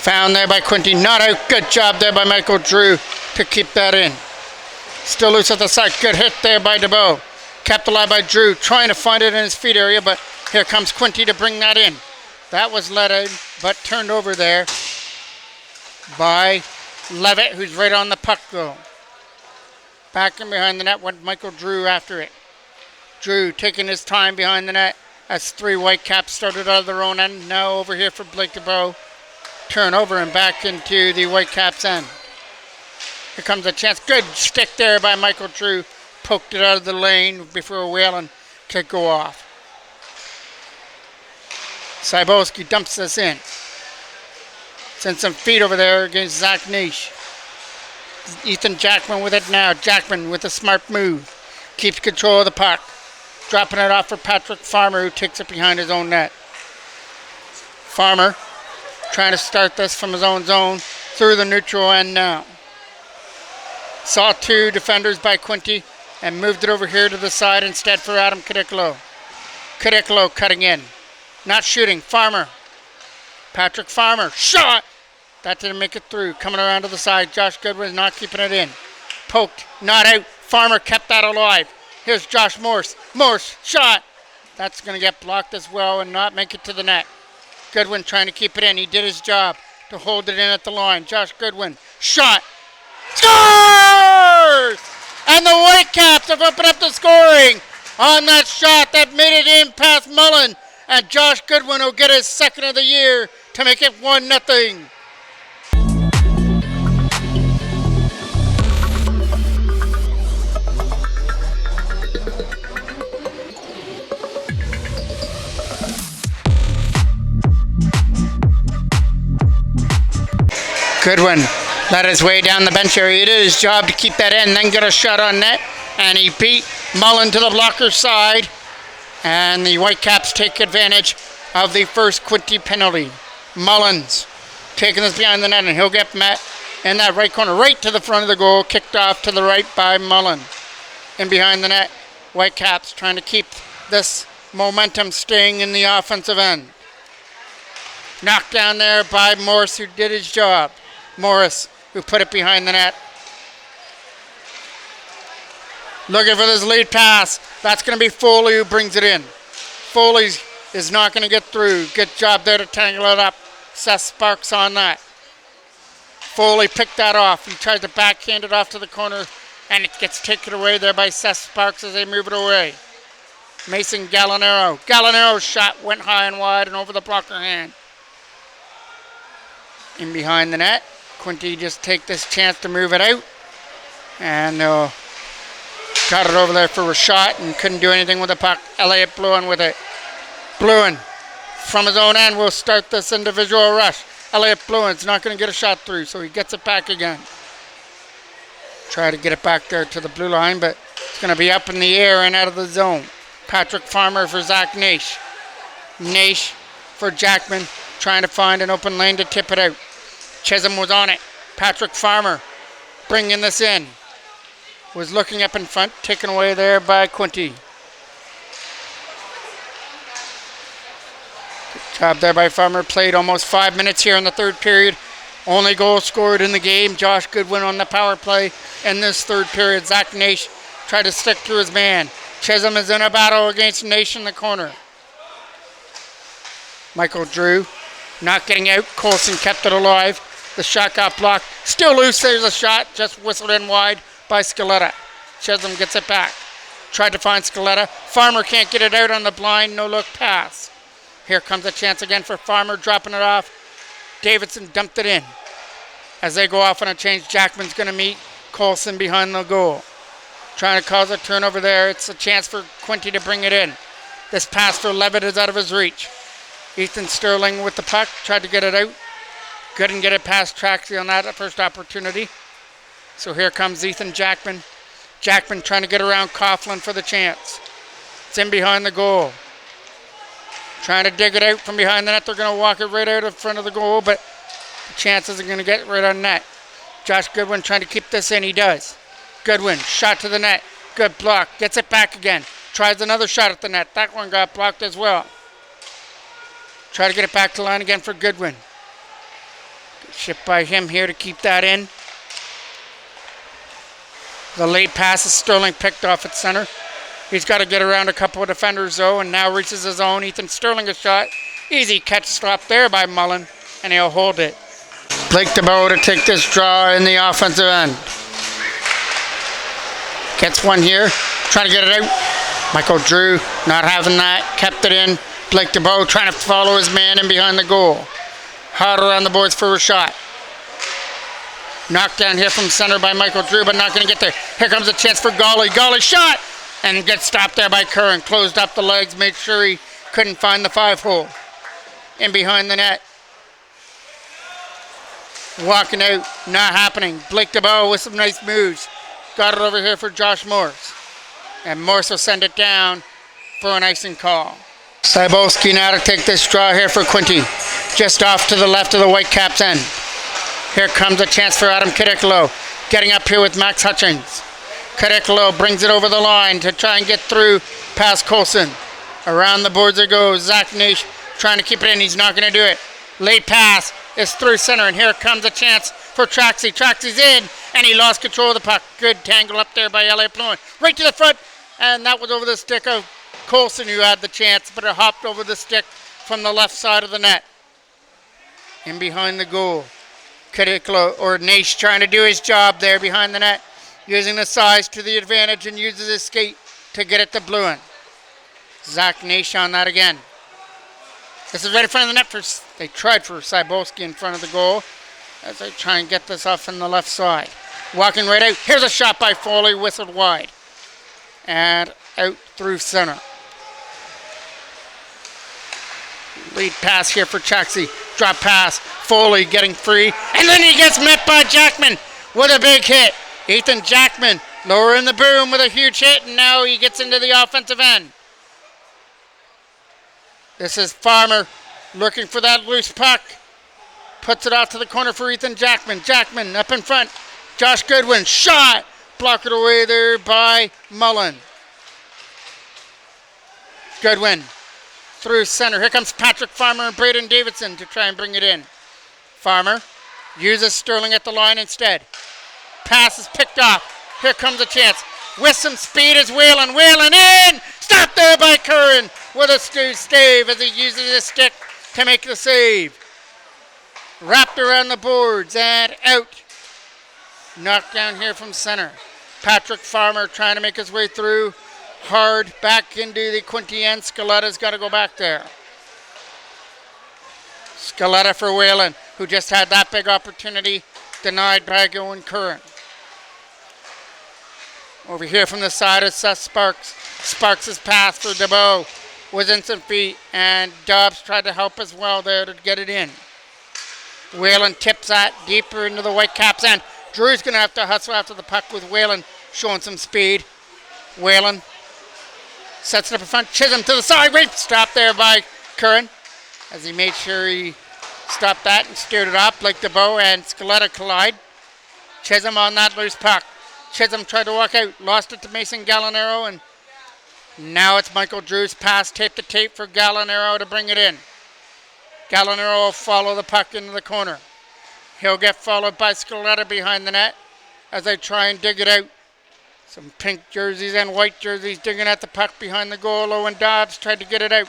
Found there by Quinte. Not out. Good job there by Michael Drew to keep that in. Still loose at the side. Good hit there by DeBow. Kept alive by Drew. Trying to find it in his feet area, but here comes Quinte to bring that in. That was let in, but turned over there by Levitt, who's right on the puck though. Back in behind the net went Michael Drew after it. Drew taking his time behind the net as 3 Whitecaps started out of their own end. Now over here for Blake DeBow. Turn over and back into the Whitecaps end. Here comes a chance. Good stick there by Michael Drew. Poked it out of the lane before Whalen could go off. Cybulski dumps this in. Sends some feet over there against Zach Nish. Ethan Jackman with it now. Jackman with a smart move. Keeps control of the puck. Dropping it off for Patrick Farmer, who takes it behind his own net. Farmer trying to start this from his own zone through the neutral end now. Saw 2 defenders by Quinte and moved it over here to the side instead for Adam Cadicolo. Cadicolo cutting in. Not shooting. Farmer. Patrick Farmer. Shot! That didn't make it through. Coming around to the side. Josh Goodwin not keeping it in. Poked. Not out. Farmer kept that alive. Here's Josh Morse. Morse. Shot! That's going to get blocked as well and not make it to the net. Goodwin trying to keep it in. He did his job to hold it in at the line. Josh Goodwin. Shot! Scores! And the Whitecaps have opened up the scoring on that shot that made it in past Mullen. And Josh Goodwin will get his second of the year to make it 1-0. Goodwin led his way down the bench area. He did his job to keep that in, then get a shot on net, and he beat Mullen to the blocker's side. And the Whitecaps take advantage of the first Quinte penalty. Mullins taking this behind the net, and he'll get met in that right corner, right to the front of the goal, kicked off to the right by Mullen. And behind the net, Whitecaps trying to keep this momentum staying in the offensive end. Knocked down there by Morris, who did his job. Morris, who put it behind the net. Looking for this lead pass. That's going to be Foley who brings it in. Foley is not going to get through. Good job there to tangle it up. Seth Sparks on that. Foley picked that off. He tried to backhand it off to the corner, and it gets taken away there by Seth Sparks as they move it away. Mason Gallinaro. Gallinaro's shot went high and wide and over the blocker hand. In behind the net. Quinte just take this chance to move it out. And got it over there for a shot and couldn't do anything with the puck. Elliott Bluin with it. Bluin from his own end will start this individual rush. Elliott Bluin's not going to get a shot through, so he gets it back again. Try to get it back there to the blue line, but it's going to be up in the air and out of the zone. Patrick Farmer for Zach Nash. Nash for Jackman, trying to find an open lane to tip it out. Chisholm was on it. Patrick Farmer bringing this in. Was looking up in front, taken away there by Quinte. Job there by Farmer. Played almost 5 minutes here in the third period. Only goal scored in the game. Josh Goodwin on the power play in this third period. Zach Nation tried to stick to his man. Chisholm is in a battle against Nation in the corner. Michael Drew not getting out. Colson kept it alive. The shot got blocked. Still loose. There's a shot. Just whistled in wide by Scaletta. Chisholm gets it back. Tried to find Scaletta. Farmer can't get it out on the blind. No look pass. Here comes a chance again for Farmer, dropping it off. Davidson dumped it in. As they go off on a change, Jackman's going to meet Colson behind the goal. Trying to cause a turnover there. It's a chance for Quinte to bring it in. This pass for Levitt is out of his reach. Ethan Sterling with the puck. Tried to get it out. Couldn't get it past Traxy on that first opportunity. So here comes Ethan Jackman. Jackman trying to get around Coughlin for the chance. It's in behind the goal. Trying to dig it out from behind the net. They're going to walk it right out in front of the goal, but the chances are going to get right on net. Josh Goodwin trying to keep this in. He does. Goodwin, shot to the net. Good block. Gets it back again. Tries another shot at the net. That one got blocked as well. Try to get it back to line again for Goodwin. Good ship by him here to keep that in. The late pass is Sterling picked off at center. He's got to get around a couple of defenders though, and now reaches his own. Ethan Sterling a shot. Easy catch stop there by Mullen, and he'll hold it. Blake DeBow to take this draw in the offensive end. Gets one here. Trying to get it out. Michael Drew not having that. Kept it in. Blake DeBow trying to follow his man in behind the goal. Hard around the boards for a shot. Knocked down here from center by Michael Drew, but not going to get there. Here comes a chance for Golly. Golly shot! And gets stopped there by Curran. Closed up the legs, made sure he couldn't find the 5-hole. In behind the net. Walking out, not happening. Blake DeBow with some nice moves. Got it over here for Josh Morse. And Morse will send it down for an icing call. Cybulski now to take this draw here for Quinte. Just off to the left of the Whitecaps end. Here comes a chance for Adam Cadicolo. Getting up here with Max Hutchings. Cadicolo brings it over the line to try and get through past Colson. Around the boards it goes. Zach Nish trying to keep it in. He's not going to do it. Late pass is through center, and here comes a chance for Traxy. Traxy's in, and he lost control of the puck. Good tangle up there by L.A. Pluin. Right to the front, and that was over the stick of Colson who had the chance, but it hopped over the stick from the left side of the net. In behind the goal. Cadicolo, or Nish, trying to do his job there behind the net. Using the size to the advantage and uses his skate to get it to Bluin. Zach Nish on that again. This is right in front of the net. They tried for Cybulski in front of the goal as they try and get this off on the left side. Walking right out. Here's a shot by Foley, whistled wide. And out through center. Lead pass here for Traxy. Drop pass. Foley getting free. And then he gets met by Jackman with a big hit. Ethan Jackman lowering the boom with a huge hit, and now he gets into the offensive end. This is Farmer looking for that loose puck. Puts it out to the corner for Ethan Jackman. Jackman up in front. Josh Goodwin shot. Blocked it away there by Mullen. Goodwin through center. Here comes Patrick Farmer and Braden Davidson to try and bring it in. Farmer uses Sterling at the line instead. Pass is picked off. Here comes a chance. With some speed is Whalen. Whalen in! Stopped there by Curran with a stave as he uses his stick to make the save. Wrapped around the boards and out. Knocked down here from center. Patrick Farmer trying to make his way through. Hard back into the Quinte end. Scaletta's got to go back there. Scaletta for Whalen, who just had that big opportunity. Denied by Owen Curran. Over here from the side is Seth Sparks. Sparks' pass for DeBow was instant feet, and Dobbs tried to help as well there to get it in. Whalen tips that deeper into the Whitecaps end. Drew's going to have to hustle after the puck with Whalen showing some speed. Whalen sets it up in front. Chisholm to the side. Great stop there by Curran as he made sure he stopped that and steered it off. Blake DeBow and Scaletta collide. Chisholm on that loose puck. Chisholm tried to walk out. Lost it to Mason Gallinaro, and now it's Michael Drew's pass tape to tape for Gallinaro to bring it in. Gallinaro will follow the puck into the corner. He'll get followed by Scaletta behind the net as they try and dig it out. Some pink jerseys and white jerseys digging at the puck behind the goal. Owen Dobbs tried to get it out.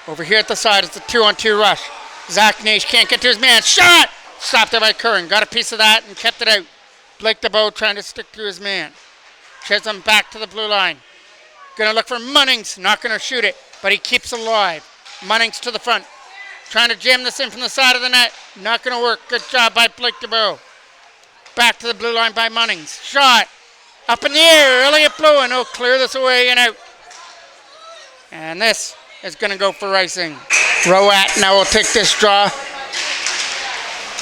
Over here at the side, it's a 2-on-2 rush. Zach Naish can't get to his man. Shot! Stopped it by Curran. Got a piece of that and kept it out. Blake DeBow trying to stick to his man. Chisholm back to the blue line. Gonna look for Munnings. Not gonna shoot it, but he keeps alive. Munnings to the front. Trying to jam this in from the side of the net. Not gonna work. Good job by Blake DeBow. Back to the blue line by Munnings. Shot. Up in the air. Elliott Bluin. Oh, clear this away and out. And this is going to go for icing. Rowat now will take this draw.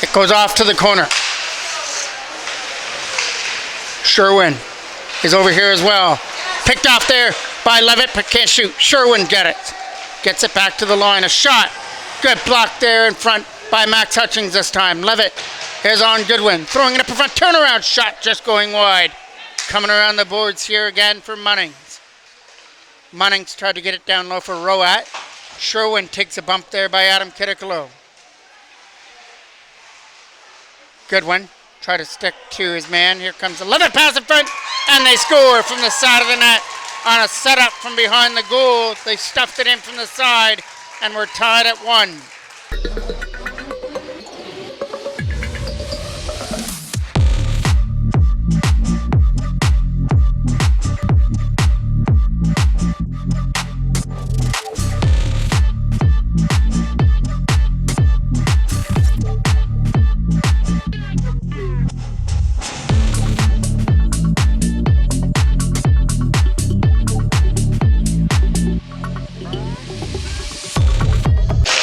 It goes off to the corner. Sherwin is over here as well. Picked off there by Levitt, but can't shoot. Sherwin get it. Gets it back to the line. A shot. Good block there in front by Max Hutchings this time. Levitt is on Goodwin. Throwing it up in front. Turnaround shot just going wide. Coming around the boards here again for Munnings. Munnings tried to get it down low for Rowat. Sherwin takes a bump there by Adam Kittikalo. Goodwin try to stick to his man. Here comes the Levitt pass in front, and they score from the side of the net on a setup from behind the goal. They stuffed it in from the side, and we're tied at 1.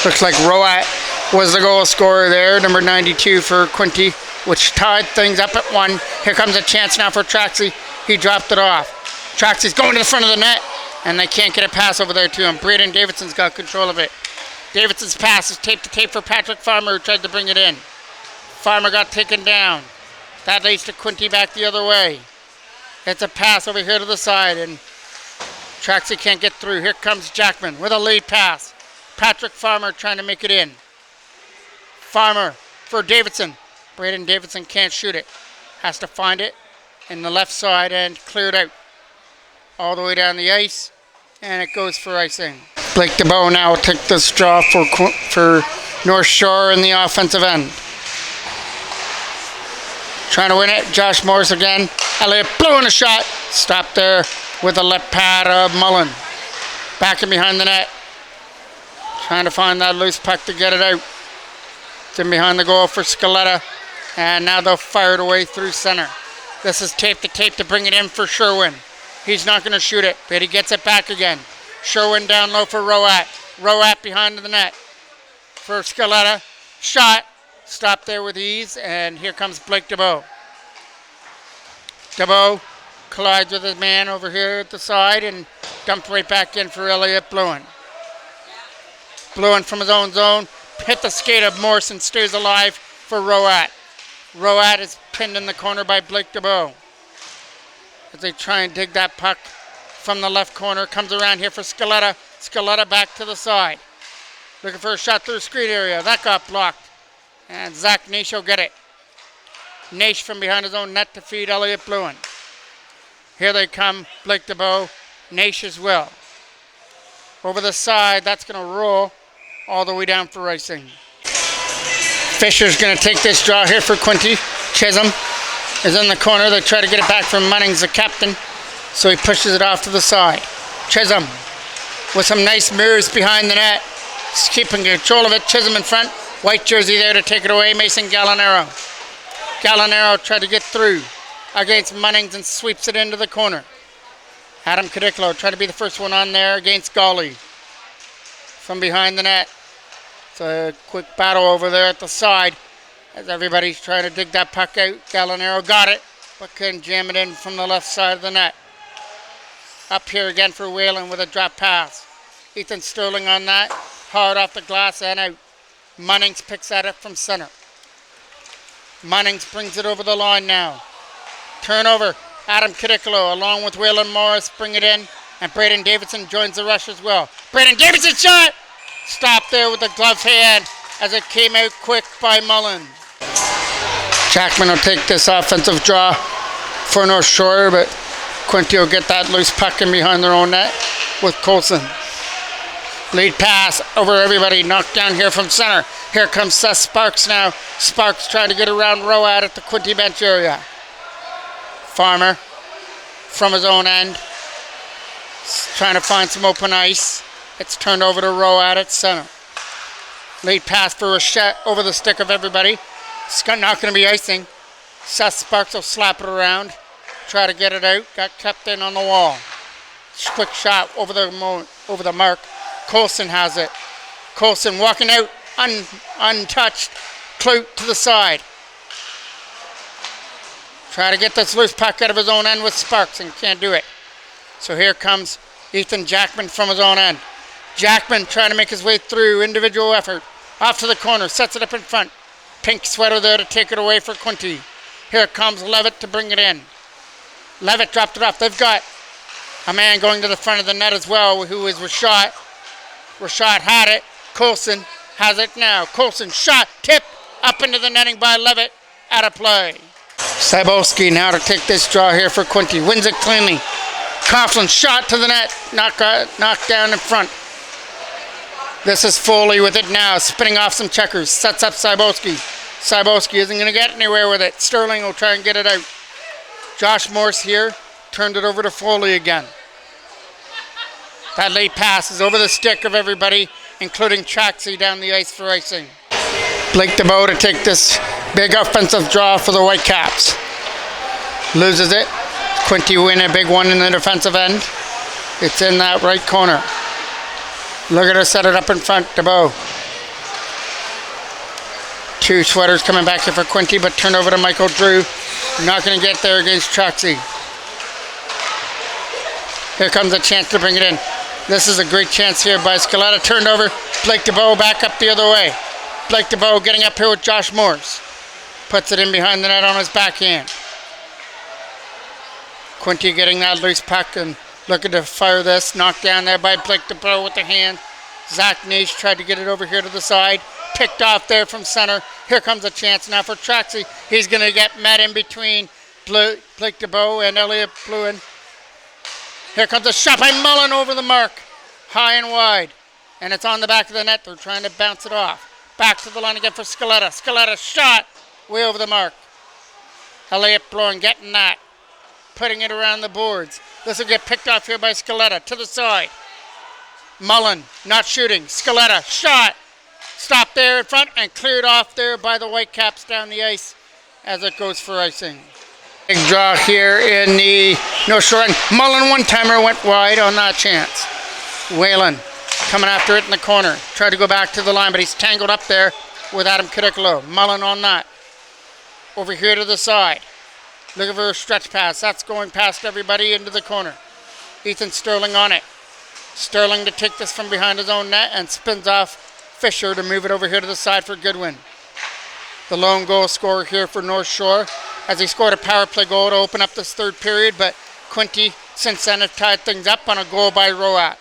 Looks like Rowat was the goal scorer there, number 92 for Quinte, which tied things up at 1. Here comes a chance now for Traxy. He dropped it off. Traxy's going to the front of the net, and they can't get a pass over there to him. Braden Davidson's got control of it. Davidson's pass is tape to tape for Patrick Farmer, who tried to bring it in. Farmer got taken down. That leads to Quinte back the other way. It's a pass over here to the side, and Traxy can't get through. Here comes Jackman with a lead pass. Patrick Farmer trying to make it in. Farmer for Davidson. Braden Davidson can't shoot it. Has to find it in the left side and clear it out. All the way down the ice. And it goes for icing. Blake DeBow now will take this draw for North Shore in the offensive end. Trying to win it. Josh Morris again. Elliott blowing a shot. Stopped there with the left pad of Mullen. Back in behind the net. Trying to find that loose puck to get it out. It's in behind the goal for Scaletta. And now they'll fire it away through center. This is tape to bring it in for Sherwin. He's not going to shoot it, but he gets it back again. Sherwin down low for Rowat. Rowat behind the net for Scaletta. Shot. Stopped there with ease. And here comes Blake DeBow. DeBow collides with his man over here at the side and dumped right back in for Elliott Bluin. Bluin from his own zone, hit the skate of Morrison, stays alive for Rowat. Rowat is pinned in the corner by Blake DeBow. As they try and dig that puck from the left corner, comes around here for Scaletta. Scaletta back to the side. Looking for a shot through the screen area. That got blocked. And Zach Naish will get it. Naish from behind his own net to feed Elliott Bluin. Here they come, Blake DeBow. Naish as well. Over the side, that's going to roll all the way down for icing. Fisher's going to take this draw here for Quinte. Chisholm is in the corner. They try to get it back from Munnings, the captain. So he pushes it off to the side. Chisholm with some nice mirrors behind the net. He's keeping control of it. Chisholm in front. White jersey there to take it away. Mason Gallinaro. Gallinaro tried to get through against Munnings and sweeps it into the corner. Adam Kittikalo tried to be the first one on there against Gawley. From behind the net. It's a quick battle over there at the side as everybody's trying to dig that puck out. Gallinaro got it, but couldn't jam it in from the left side of the net. Up here again for Whalen with a drop pass. Ethan Sterling on that. Hard off the glass and out. Munnings picks that up from center. Munnings brings it over the line now. Turnover. Adam Kittikalo along with Whalen Morris bring it in. And Braden Davidson joins the rush as well. Braden Davidson shot! Stopped there with the gloved hand as it came out quick by Mullen. Jackman will take this offensive draw for North Shore, but Quinte will get that loose puck in behind their own net with Colson. Lead pass over everybody, knocked down here from center. Here comes Seth Sparks now. Sparks trying to get around Roat at the Quinte bench area. Farmer from his own end, trying to find some open ice. It's turned over to Roat at center. Lead pass for Rochette over the stick of everybody. It's not going to be icing. Seth Sparks will slap it around, try to get it out. Got kept in on the wall. Quick shot over the mark. Colson has it. Colson walking out untouched. Clute to the side. Try to get this loose puck out of his own end with Sparks and can't do it. So here comes Ethan Jackman from his own end. Jackman trying to make his way through, individual effort. Off to the corner, sets it up in front. Pink sweater there to take it away for Quinte. Here comes Levitt to bring it in. Levitt dropped it off. They've got a man going to the front of the net as well, who is Rashad. Rashad had it. Colson has it now. Colson shot, tip, up into the netting by Levitt. Out of play. Cybulski now to take this draw here for Quinte. Wins it cleanly. Coughlin shot to the net. Knocked down in front. This is Foley with it now. Spinning off some checkers. Sets up Cybulski. Cybulski isn't going to get anywhere with it. Sterling will try and get it out. Josh Morse here. Turned it over to Foley again. That late pass is over the stick of everybody, including Traxy down the ice for icing. Blake DeBow to take this big offensive draw for the Whitecaps. Loses it. Quinte win a big one in the defensive end. It's in that right corner. Look at her set it up in front, DeBow. Two sweaters coming back here for Quinte, but turned over to Michael Drew. Not going to get there against Traxy. Here comes a chance to bring it in. This is a great chance here by Scaletta. Turned over. Blake DeBow back up the other way. Blake DeBow getting up here with Josh Morse. Puts it in behind the net on his backhand. Quinte getting that loose puck and looking to fire this. Knocked down there by Blake DeBow with the hand. Zach Nish tried to get it over here to the side. Picked off there from center. Here comes a chance now for Traxy. He's going to get met in between Blake DeBow and Elliot Pluin. Here comes a shot by Mullen over the mark. High and wide. And it's on the back of the net. They're trying to bounce it off. Back to the line again for Scaletta. Scaletta shot way over the mark. Elliot Pluin getting that. Putting it around the boards. This will get picked off here by Scaletta to the side. Mullen not shooting. Scaletta shot. Stopped there in front and cleared off there by the Whitecaps down the ice as it goes for icing. Big draw here in the North Shore end. Mullen one-timer went wide on that chance. Whalen coming after it in the corner. Tried to go back to the line, but he's tangled up there with Adam Cadicolo. Mullen on that. Over here to the side. Looking for a stretch pass. That's going past everybody into the corner. Ethan Sterling on it. Sterling to take this from behind his own net and spins off Fisher to move it over here to the side for Goodwin. The lone goal scorer here for North Shore, as he scored a power play goal to open up this third period, but Quinte since then have tied things up on a goal by Roat.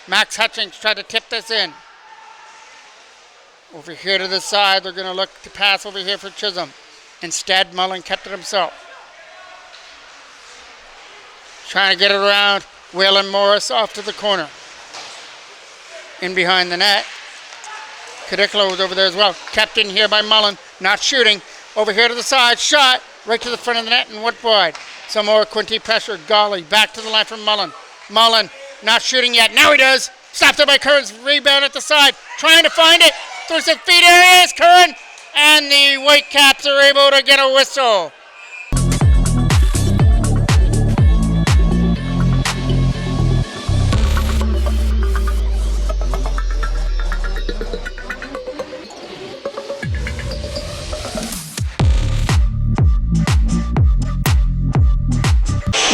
Max Hutchings tried to tip this in. Over here to the side, they're going to look to pass over here for Chisholm. Instead, Mullen kept it himself. Trying to get it around. Waylon Morris off to the corner. In behind the net. Cadicolo was over there as well. Kept in here by Mullen. Not shooting. Over here to the side. Shot. Right to the front of the net and went wide. Some more Quinte pressure. Golly. Back to the line from Mullen. Mullen not shooting yet. Now he does. Stopped there by Curran's. Rebound at the side. Trying to find it. Through some feet. There it is. Curran. And the Whitecaps are able to get a whistle.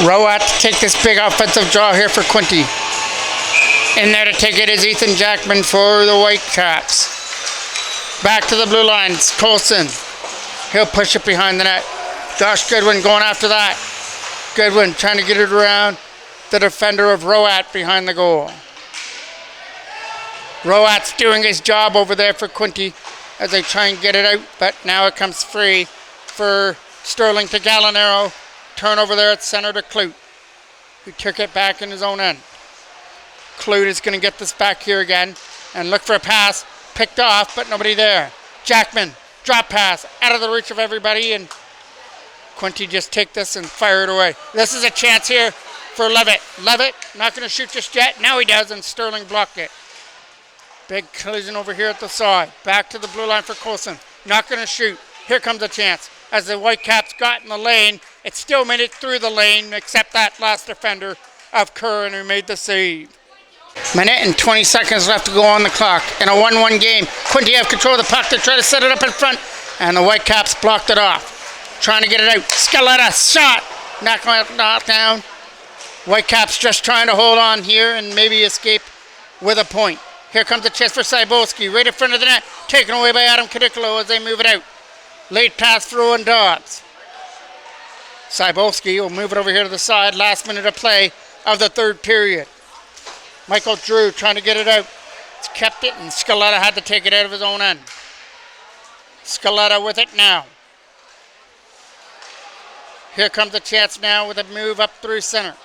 Roat to take this big offensive draw here for Quinte. In there to take it is Ethan Jackman for the Whitecaps. Back to the blue lines, Colson. He'll push it behind the net. Josh Goodwin going after that. Goodwin trying to get it around. the defender of Roat behind the goal. Roat's doing his job over there for Quinte as they try and get it out, but now it comes free for Sterling to Gallinaro. Turnover there at center to Clute, who took it back in his own end. Clute is going to get this back here again and look for a pass. Picked off, but nobody there. Jackman, drop pass, out of the reach of everybody, and Quinte just take this and fire it away. This is a chance here for Levitt. Levitt, not going to shoot just yet. Now he does, and Sterling blocked it. Big collision over here at the side. Back to the blue line for Coulson. Not going to shoot. Here comes a chance. As the Whitecaps got in the lane, it still made it through the lane, except that last defender of Curran who made the save. Minute and 20 seconds left to go on the clock. In a 1-1 game, Quinte have control of the puck. They try to set it up in front, and the Whitecaps blocked it off. Trying to get it out. Scaletta, shot. Knocked down. Whitecaps just trying to hold on here and maybe escape with a point. Here comes the chest for Cybulski, right in front of the net. Taken away by Adam Cadicolo as they move it out. Late pass for Owen Dobbs. Cybulski will move it over here to the side. Last minute of play of the third period. Michael Drew trying to get it out. It's kept it, and Scaletta had to take it out of his own end. Scaletta with it now. Here comes the chance now with a move up through center.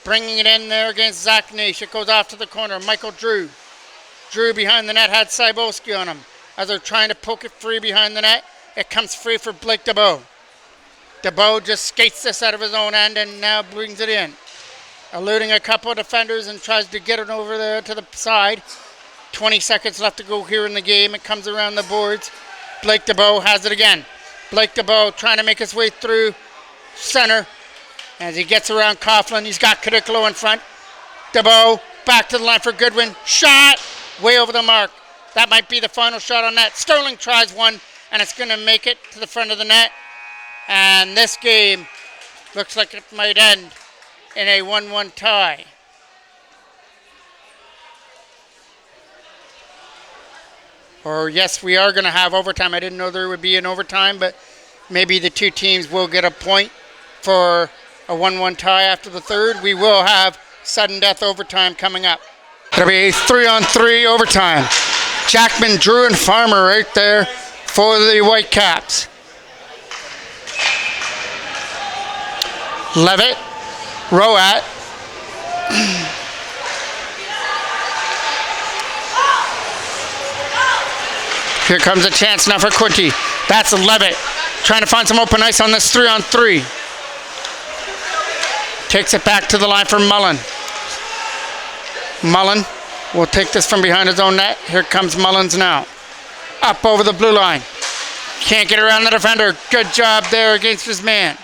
Bringing it in there against Zach Nash. It goes off to the corner. Michael Drew. Drew behind the net had Cybulski on him. As they're trying to poke it free behind the net, it comes free for Blake DeBow. DeBow just skates this out of his own end and now brings it in. Eluding a couple of defenders and tries to get it over there to the side. 20 seconds left to go here in the game. It comes around the boards. Blake DeBow has it again. Blake DeBow trying to make his way through center. As he gets around Coughlin, he's got Cadicolo in front. DeBow back to the line for Goodwin. Shot! Way over the mark. That might be the final shot on net. Sterling tries one, and it's going to make it to the front of the net. And this game looks like it might end in a 1-1 tie. Or yes, we are going to have overtime. I didn't know there would be an overtime, but maybe the two teams will get a point for a 1-1 tie after the third. We will have sudden death overtime coming up. It'll be a 3-on-3 overtime. Jackman, Drew, and Farmer right there for the Whitecaps. Levitt, Roat. Here comes a chance now for Quinte. That's Levitt trying to find some open ice on this 3-on-3. Takes it back to the line for Mullen. Mullen will take this from behind his own net. Here comes Mullins now. Up over the blue line. Can't get around the defender. Good job there against his man.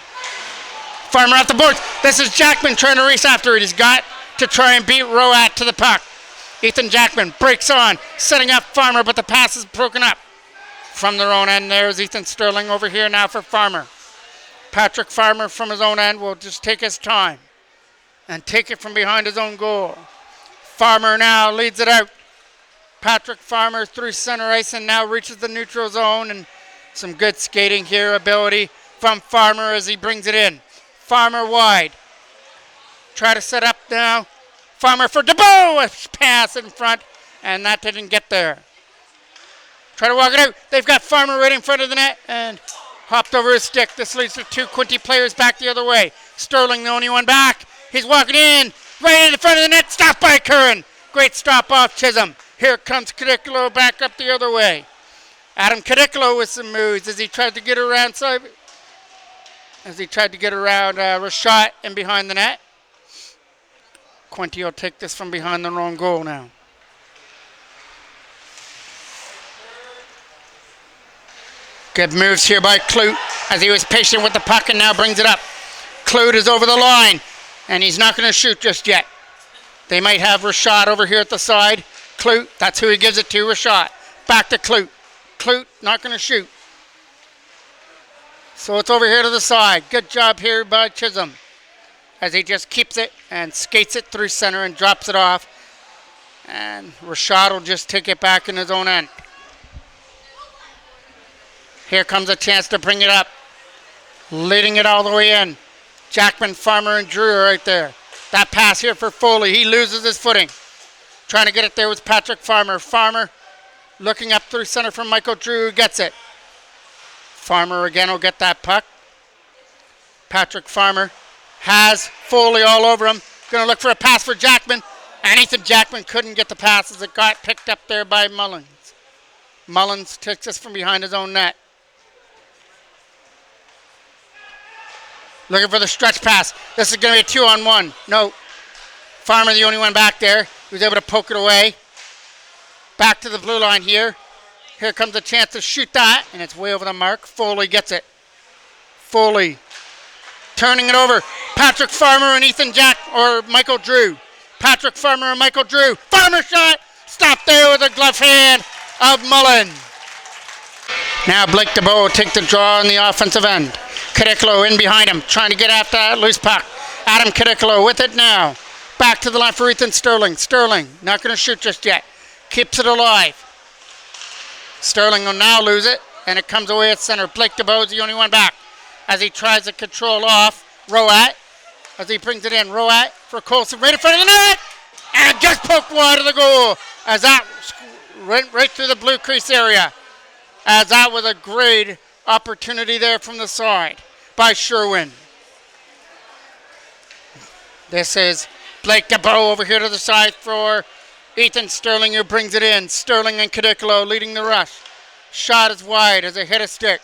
Farmer off the boards. This is Jackman trying to race after it. He's got to try and beat Roat to the puck. Ethan Jackman breaks on, setting up Farmer, but the pass is broken up. From their own end, there's Ethan Sterling over here now for Farmer. Patrick Farmer from his own end will just take his time and take it from behind his own goal. Farmer now leads it out. Patrick Farmer through center ice and now reaches the neutral zone, and some good skating here, ability from Farmer as he brings it in. Farmer wide. Try to set up now. Farmer for DeBow, a pass in front, and that didn't get there. Try to walk it out. They've got Farmer right in front of the net and hopped over his stick. This leads to two Quinte players back the other way. Sterling the only one back. He's walking in. Right in the front of the net, stopped by Curran. Great stop off Chisholm. Here comes Cadicolo back up the other way. Adam Cadicolo with some moves as he tried to get around Rashad and behind the net. Quinte will take this from behind the wrong goal now. Good moves here by Clute as he was patient with the puck and now brings it up. Clute is over the line. And he's not going to shoot just yet. They might have Rashad over here at the side. Clute, that's who he gives it to, Rashad. Back to Clute. Clute, not going to shoot. So it's over here to the side. Good job here by Chisholm. As he just keeps it and skates it through center and drops it off. And Rashad will just take it back in his own end. Here comes a chance to bring it up. Leading it all the way in. Jackman, Farmer, and Drew are right there. That pass here for Foley. He loses his footing. Trying to get it there was Patrick Farmer. Farmer looking up through center from Michael Drew. Gets it. Farmer again will get that puck. Patrick Farmer has Foley all over him. Going to look for a pass for Jackman. And Ethan Jackman couldn't get the pass as it got picked up there by Mullins. Mullins takes this from behind his own net. Looking for the stretch pass. This is going to be a 2-on-1. No. Farmer the only one back there. He was able to poke it away. Back to the blue line here. Here comes a chance to shoot that. And it's way over the mark. Foley gets it. Foley turning it over. Patrick Farmer and Michael Drew. Patrick Farmer and Michael Drew. Farmer shot. Stopped there with a glove hand of Mullen. Now Blake DeBow will take the draw on the offensive end. Cadicolo in behind him, trying to get after that loose puck. Adam Cadicolo with it now. Back to the line for Ethan Sterling. Sterling, not going to shoot just yet. Keeps it alive. Sterling will now lose it, and it comes away at center. Blake DeBow is the only one back as he tries to control off Roat as he brings it in. Roat for Colson right in front of the net, and just poked wide of the goal as that went right through the blue crease area. As that was a great opportunity there from the side by Sherwin. This is Blake DeBow over here to the side for Ethan Sterling, who brings it in. Sterling and Cadicolo leading the rush. Shot is wide as it hit a stick.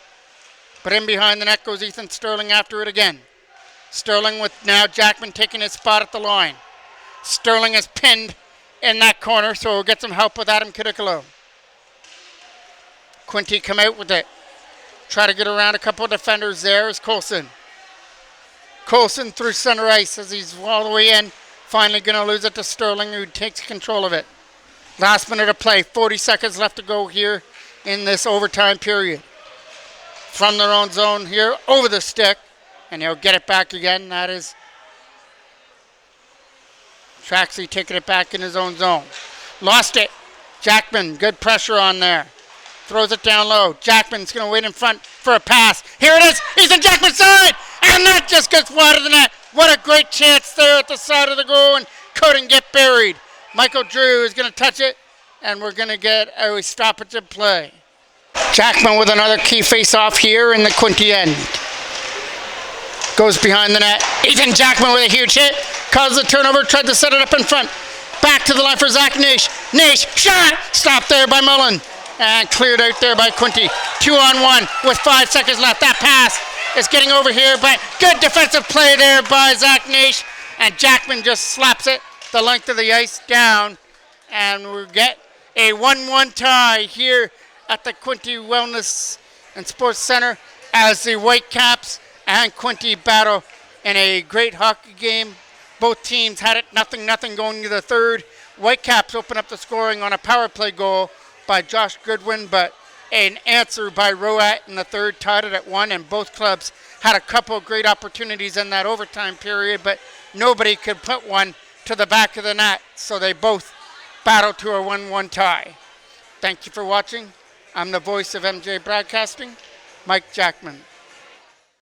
But in behind the net goes Ethan Sterling after it again. Sterling with now Jackman taking his spot at the line. Sterling is pinned in that corner, so we'll get some help with Adam Cadicolo. Quinte come out with it. Try to get around a couple of defenders there is Colson. Colson through center ice as he's all the way in. Finally going to lose it to Sterling, who takes control of it. Last minute of play. 40 seconds left to go here in this overtime period. From their own zone here, over the stick. And he'll get it back again. That is Traxey taking it back in his own zone. Lost it. Jackman, good pressure on there. Throws it down low. Jackman's going to wait in front for a pass. Here it is. He's in Jackman's side. And that just gets wide of the net. What a great chance there at the side of the goal and couldn't get buried. Michael Drew is going to touch it. And we're going to get a stoppage of play. Jackman with another key face-off here in the Quinte end. Goes behind the net. Ethan Jackman with a huge hit. Causes a turnover. Tried to set it up in front. Back to the line for Zach Nish. Nish, shot! Stopped there by Mullen. And cleared out there by Quinte. 2-on-1 with 5 seconds left. That pass is getting over here, but good defensive play there by Zach Nish. And Jackman just slaps it the length of the ice down. And we'll get a 1-1 tie here at the Quinte Wellness and Sports Center as the Whitecaps and Quinte battle in a great hockey game. Both teams had it 0-0 going to the third. Whitecaps open up the scoring on a power play goal by Josh Goodwin, but an answer by Roat in the third tied it at 1, and both clubs had a couple of great opportunities in that overtime period, but nobody could put one to the back of the net, so they both battled to a 1-1 tie. Thank you for watching. I'm the voice of MJ Broadcasting, Mike Jackman.